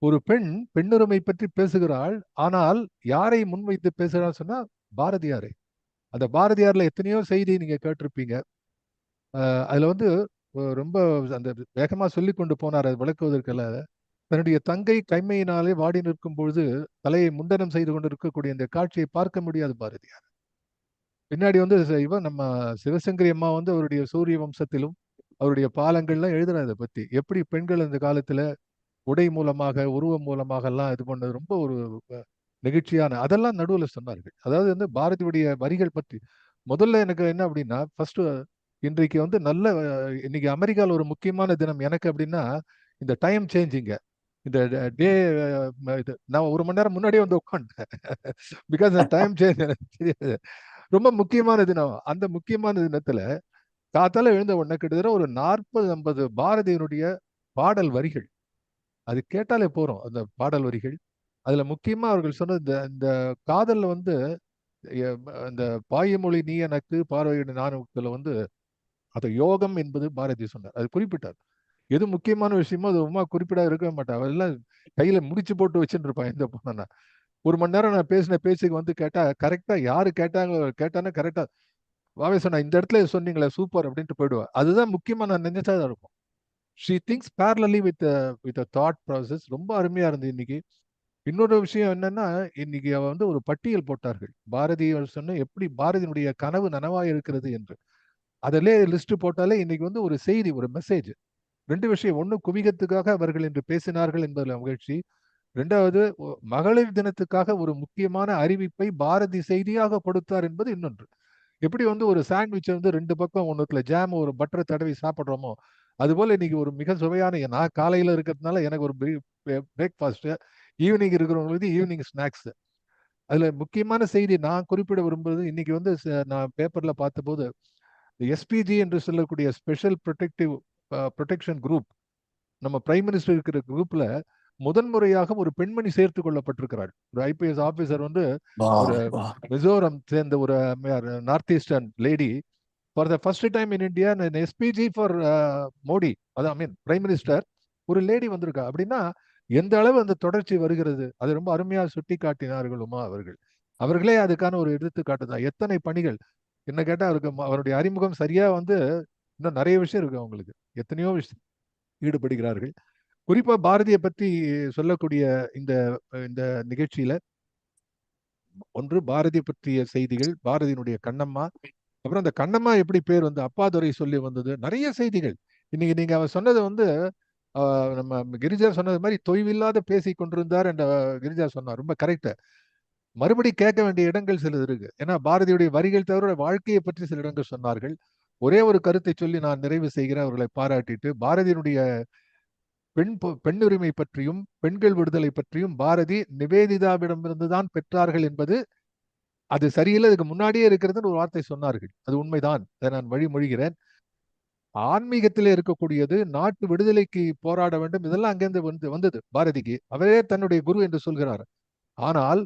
ஒரு பெண் பெண்ணுரிமை பற்றி பேசுகிறாள், ஆனால் யாரை முன்வைத்து பேசுகிறாள் சொன்னா பாரதியாரை. அந்த பாரதியார்ல எத்தனையோ செய்தி நீங்க கேட்டிருப்பீங்க. அதுல வந்து ரொம்ப அந்த வேகமா சொல்லி கொண்டு போனார், அது விளக்குவதற்கல்ல. தன்னுடைய தங்கை கைமையினாலே வாடி நிற்கும் பொழுது தலையை முண்டனம் செய்து கொண்டு இருக்கக்கூடிய இந்த காட்சியை பார்க்க முடியாது பாரதியார். பின்னாடி வந்து இவன் நம்ம சிவசங்கரி அம்மா வந்து அவருடைய சூரிய வம்சத்திலும் அவருடைய பாலங்கள்லாம் எழுதுறாரு அதை பத்தி, எப்படி பெண்கள் அந்த காலத்துல உடை மூலமாக உருவம் மூலமாக எல்லாம் இது பண்ணது ரொம்ப ஒரு நெகிழ்ச்சியான அதெல்லாம் நடுவுல சொன்னார்கள். அதாவது வந்து பாரதியுடைய வரிகள் பற்றி முதல்ல எனக்கு என்ன அப்படின்னா, ஃபர்ஸ்ட் இன்றைக்கு வந்து நல்ல இன்னைக்கு அமெரிக்காவில் ஒரு முக்கியமான தினம் எனக்கு அப்படின்னா, இந்த டைம் சேஞ்சிங்க, இந்த டே, இது நான் 1 மணி நேரம் முன்னாடியே வந்து உட்காந்துட்டேன். பிகாஸ் டைம் சேஞ்ச் எனக்கு தெரியாது. ரொம்ப முக்கியமான தினம். அந்த முக்கியமான தினத்துல காத்தால எழுந்த உடனே கிட்டத்தட்ட ஒரு 40-50 பாரதியினுடைய பாடல் வரிகள், அது கேட்டாலே போறோம் அந்த பாடல் வரிகள். அதுல முக்கியமா அவர்கள் சொன்ன இந்த இந்த காதல்ல வந்து இந்த பாயமொழி நீ எனக்கு பார்வையிட நானுல வந்து அது யோகம் என்பது பாரதி சொன்னார், அது குறிப்பிட்டார். எது முக்கியமான விஷயமோ அது உமா குறிப்பிட இருக்கவே மாட்டா, அவெல்லாம் கையில முடிச்சு போட்டு வச்சுட்டு இருப்பான் எந்த பொண்ணா. 1 மணி நேரம் நான் பேசின பேச்சுக்கு வந்து கேட்டா கரெக்டா யாரு கேட்டானா கரெக்டா வாவே சொன்னா இந்த இடத்துல சொன்னீங்களே சூப்பர் அப்படின்ட்டு போயிடுவா. அதுதான் முக்கியமா நான் நினைச்சதா இருக்கும். She things பேரலி with thought process. ரொம்ப அருமையா இருந்தது இன்னைக்கு. இன்னொரு விஷயம் என்னன்னா, இன்னைக்கு அவ வந்து ஒரு பட்டியல் போட்டார்கள், பாரதியார் சொன்ன எப்படி பாரதியினுடைய கனவு நனவாய் இருக்கிறது என்று. அதிலே லிஸ்ட் போட்டாலே இன்னைக்கு வந்து ஒரு செய்தி, ஒரு மெசேஜ். 2 விஷயம். ஒண்ணு, குவிகத்துக்காக அவர்கள் இன்று பேசினார்கள் என்பதில் மகிழ்ச்சி. 2வது, மகளிர் தினத்துக்காக ஒரு முக்கியமான அறிவிப்பை பாரதி செய்தியாக கொடுத்தார் என்பது இன்னொன்று. எப்படி வந்து ஒரு சாண்ட்விச்சை வந்து 2 பக்கம் ஒன்றுத்துல ஜாம் ஒரு பட்டரை தடவி சாப்பிட்றோமோ, அதுபோல இன்னைக்கு ஒரு மிக சுவையான, நான் காலையில இருக்கிறதுனால எனக்கு ஒரு பிரேக்ஃபாஸ்ட், ஈவினிங் இருக்கிறவங்களுக்கு ஈவினிங் ஸ்நாக்ஸ். அதுல முக்கியமான செய்தி நான் குறிப்பிட விரும்புவது, இன்னைக்கு வந்து நான் பேப்பர்ல பார்த்தபோது எஸ்பிஜி என்று சொல்லக்கூடிய ஸ்பெஷல் ப்ரொடெக்ஷன் குரூப், நம்ம பிரைம் மினிஸ்டர் இருக்கிற குரூப்ல முதன்முறையாக ஒரு பெண்மணி சேர்த்து கொள்ளப்பட்டிருக்கிறார். ஒரு ஐபிஎஸ் ஆபீசர் வந்து ஒரு மிசோரம் சேர்ந்த ஒரு north eastern lady, for the first time in India SPG for Modi, அதான் மீன் பிரைம் மினிஸ்டர், ஒரு லேடி வந்திருக்கா. அப்படின்னா எந்த அளவு அந்த தொடர்ச்சி வருகிறது, அது ரொம்ப அருமையா சுட்டி காட்டினார்கள் உமா அவர்கள். அவர்களே அதுக்கான ஒரு எடுத்துக்காட்டு தான். எத்தனை பணிகள் என்ன கேட்டா அவருக்கு அவருடைய அறிமுகம் சரியா வந்து இன்னும் நிறைய விஷயம் இருக்கு அவங்களுக்கு, எத்தனையோ விஷயம் ஈடுபடுகிறார்கள். குறிப்பா பாரதியை பற்றி சொல்லக்கூடிய இந்த இந்த நிகழ்ச்சியில ஒன்று பாரதி பற்றிய செய்திகள், பாரதியினுடைய கண்ணம்மா, அப்புறம் அந்த கண்ணம்மா எப்படி பேர் வந்து அப்பாதுரை சொல்லி வந்தது, நிறைய செய்திகள். இன்னைக்கு நீங்க அவர் சொன்னது வந்து நம்ம கிரிஜா சொன்னது மாதிரி தொய்வில்லாத பேசி கொண்டிருந்தார் என்ற கிரிஜா சொன்னார், ரொம்ப கரெக்ட். மறுபடி கேட்க வேண்டிய இடங்கள் சிலது இருக்கு. ஏன்னா பாரதியுடைய வரிகள் தவிர வாழ்க்கையை பற்றி சில இடங்கள் சொன்னார்கள். ஒரே ஒரு கருத்தை சொல்லி நான் நிறைவு செய்கிறேன் அவர்களை பாராட்டிட்டு. பாரதியினுடைய பெண்ணுரிமை பற்றியும் பெண்கள் விடுதலை பற்றியும் பாரதி நிவேதிதாவிடமிருந்து தான் பெற்றார்கள் என்பது அது சரியில்லை, அதுக்கு முன்னாடியே இருக்கிறதுன்னு ஒரு வார்த்தை சொன்னார்கள். அது உண்மைதான், அதை நான் வழிமொழிகிறேன். ஆன்மீகத்திலே இருக்கக்கூடியது நாட்டு விடுதலைக்கு போராட வேண்டும், இதெல்லாம் அங்கிருந்து வந்தது பாரதிக்கு. அவரே தன்னுடைய குரு என்று சொல்கிறார். ஆனால்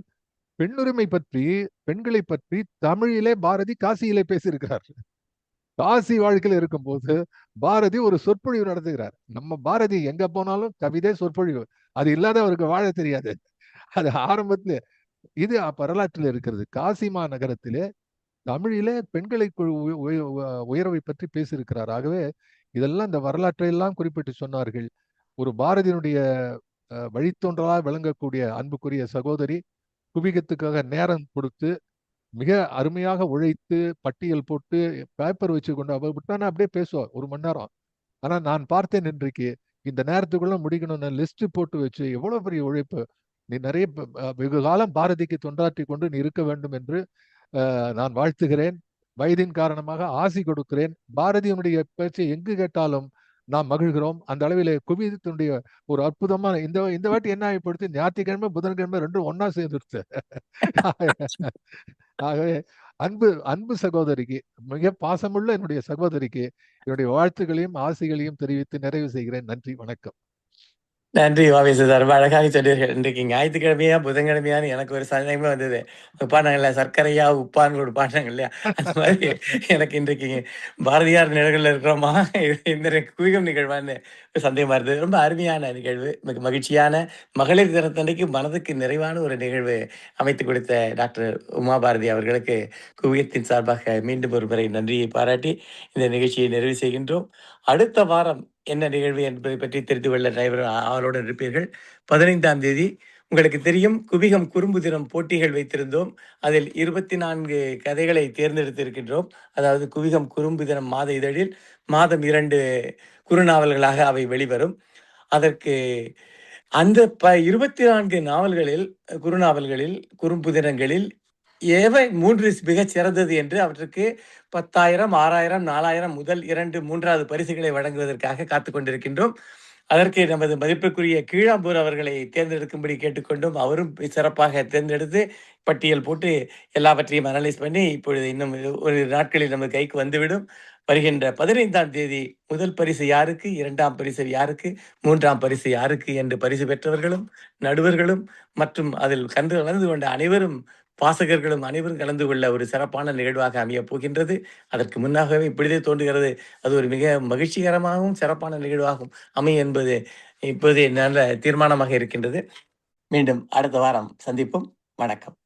பெண்ணுரிமை பற்றி, பெண்களை பற்றி தமிழிலே பாரதி காசியிலே பேசியிருக்கிறார். காசி வாழ்க்கையில் இருக்கும்போது பாரதி ஒரு சொற்பொழிவு நடத்துகிறார். நம்ம பாரதி எங்க போனாலும் கவிதை, சொற்பொழிவு, அது இல்லாத அவருக்கு வாழ தெரியாது. அது ஆரம்பத்திலே இது வரலாற்றில் இருக்கிறது. காசிமா நகரத்திலே தமிழிலே பெண்களை உயர்வை பற்றி பேசியிருக்கிறார். ஆகவே இதெல்லாம் இந்த வரலாற்றை எல்லாம் குறிப்பிட்டு சொன்னார்கள். ஒரு பாரதியினுடைய வழித்தோன்றலாக விளங்கக்கூடிய அன்புக்குரிய சகோதரி குவிகத்துக்காக நேரம் கொடுத்து மிக அருமையாக உழைத்து பட்டியல் போட்டு பேப்பர் வச்சு கொண்டு அவ விட்டானா அப்படியே பேசுவார் 1 மணி நேரம். ஆனா நான் பார்த்தேன் இன்றைக்கு இந்த நேரத்துக்குள்ள முடிக்கணும்னு லிஸ்ட் போட்டு வச்சு எவ்வளவு பெரிய உழைப்பு. நீ நிறைய வெகு காலம் பாரதிக்கு தொண்டாற்றி கொண்டு நீ இருக்க வேண்டும் என்று நான் வாழ்த்துகிறேன். வயதின் காரணமாக ஆசி கொடுக்கிறேன். பாரதியினுடைய பேச்சை எங்கு கேட்டாலும் நாம் மகிழ்கிறோம். அந்த அளவிலே குவிதத்தினுடைய ஒரு அற்புதமான இந்த வாட்டி என்ன ஆகிப்படுத்தி, ஞாயிற்றுக்கிழமை புதன்கிழமை 2 ஒன்னா சேர்ந்துருச்சு. ஆகவே அன்பு சகோதரிக்கு, மிக பாசமுள்ள என்னுடைய சகோதரிக்கு என்னுடைய வாழ்த்துக்களையும் ஆசைகளையும் தெரிவித்து நிறைவு செய்கிறேன். நன்றி, வணக்கம். நன்றி வாவேசு சார், ரொம்ப அழகாக சொன்னீர்கள். இன்றைக்கு ஞாயிற்றுக்கிழமையா புதன்கிழமையான்னு எனக்கு ஒரு சந்தேகமே வந்தது. பாடினாங்கல்ல சர்க்கரையா உப்பான்னு ஒரு பாடினாங்க இல்லையா, அந்த மாதிரி எனக்கு இன்றைக்கு பாரதியார் நிகழ்வில் இருக்கிறோமா இந்த குவிகம் நிகழ்வான்னு சந்தேகமா இருந்தது. ரொம்ப அருமையான நிகழ்வு, மிக மகிழ்ச்சியான மகளிர் தினத்தன்றைக்கு மனதுக்கு நிறைவான ஒரு நிகழ்வு அமைத்து கொடுத்த டாக்டர் உமா பாரதி அவர்களுக்கு குவியத்தின் சார்பாக மீண்டும் ஒரு முறை நன்றியை பாராட்டி இந்த நிகழ்ச்சியை நிறைவு செய்கின்றோம். அடுத்த வாரம் என்ன நிகழ்வு என்பதை பற்றி தெரிந்து கொள்ள டிரைவர் அவளுடன் இருப்பீர்கள். 15ஆம் தேதி உங்களுக்கு தெரியும், குவிகம் குறும்பு தினம் போட்டிகள் வைத்திருந்தோம். அதில் 24 கதைகளை தேர்ந்தெடுத்திருக்கின்றோம். அதாவது குவிகம் குறும்பு தினம் மாத இதழில் மாதம் 2 குறுநாவல்களாக அவை வெளிவரும். அதற்கு அந்த 24 நாவல்களில், குறுநாவல்களில், குறும்புதினங்களில் எவை 3 மிகச் சிறந்தது என்று அவற்றுக்கு 10,000, 6,000, 4,000 முதல் 2, 3வது பரிசுகளை வழங்குவதற்காக காத்துக் கொண்டிருக்கின்றோம். அதற்கு நமது மதிப்பிற்குரிய கீழாம்பூர் அவர்களை தேர்ந்தெடுக்கும்படி கேட்டுக்கொண்டும், அவரும் சிறப்பாக தேர்ந்தெடுத்து பட்டியல் போட்டு எல்லாவற்றையும் அனலைஸ் பண்ணி இப்பொழுது இன்னும் ஒரு நாட்களில் நமது கைக்கு வந்துவிடும். வருகின்ற 15ஆம் தேதி முதல் பரிசு யாருக்கு, 2ஆம் பரிசு யாருக்கு, 3ஆம் பரிசு யாருக்கு என்று பரிசு பெற்றவர்களும் நடுவர்களும் மற்றும் அதில் கலந்து கொண்ட அனைவரும் வாசகர்களும் அனைவரும் கலந்து கொள்ள ஒரு சிறப்பான நிகழ்வாக அமையப் போகின்றது. அதற்கு முன்னாகவே இப்படியே தோன்றுகிறது, அது ஒரு மிக மகிழ்ச்சிகரமாகவும் சிறப்பான நிகழ்வாகவும் அமையும் என்பது இப்போதே நல்ல தீர்மானமாக இருக்கின்றது. மீண்டும் அடுத்த வாரம் சந்திப்போம். வணக்கம்.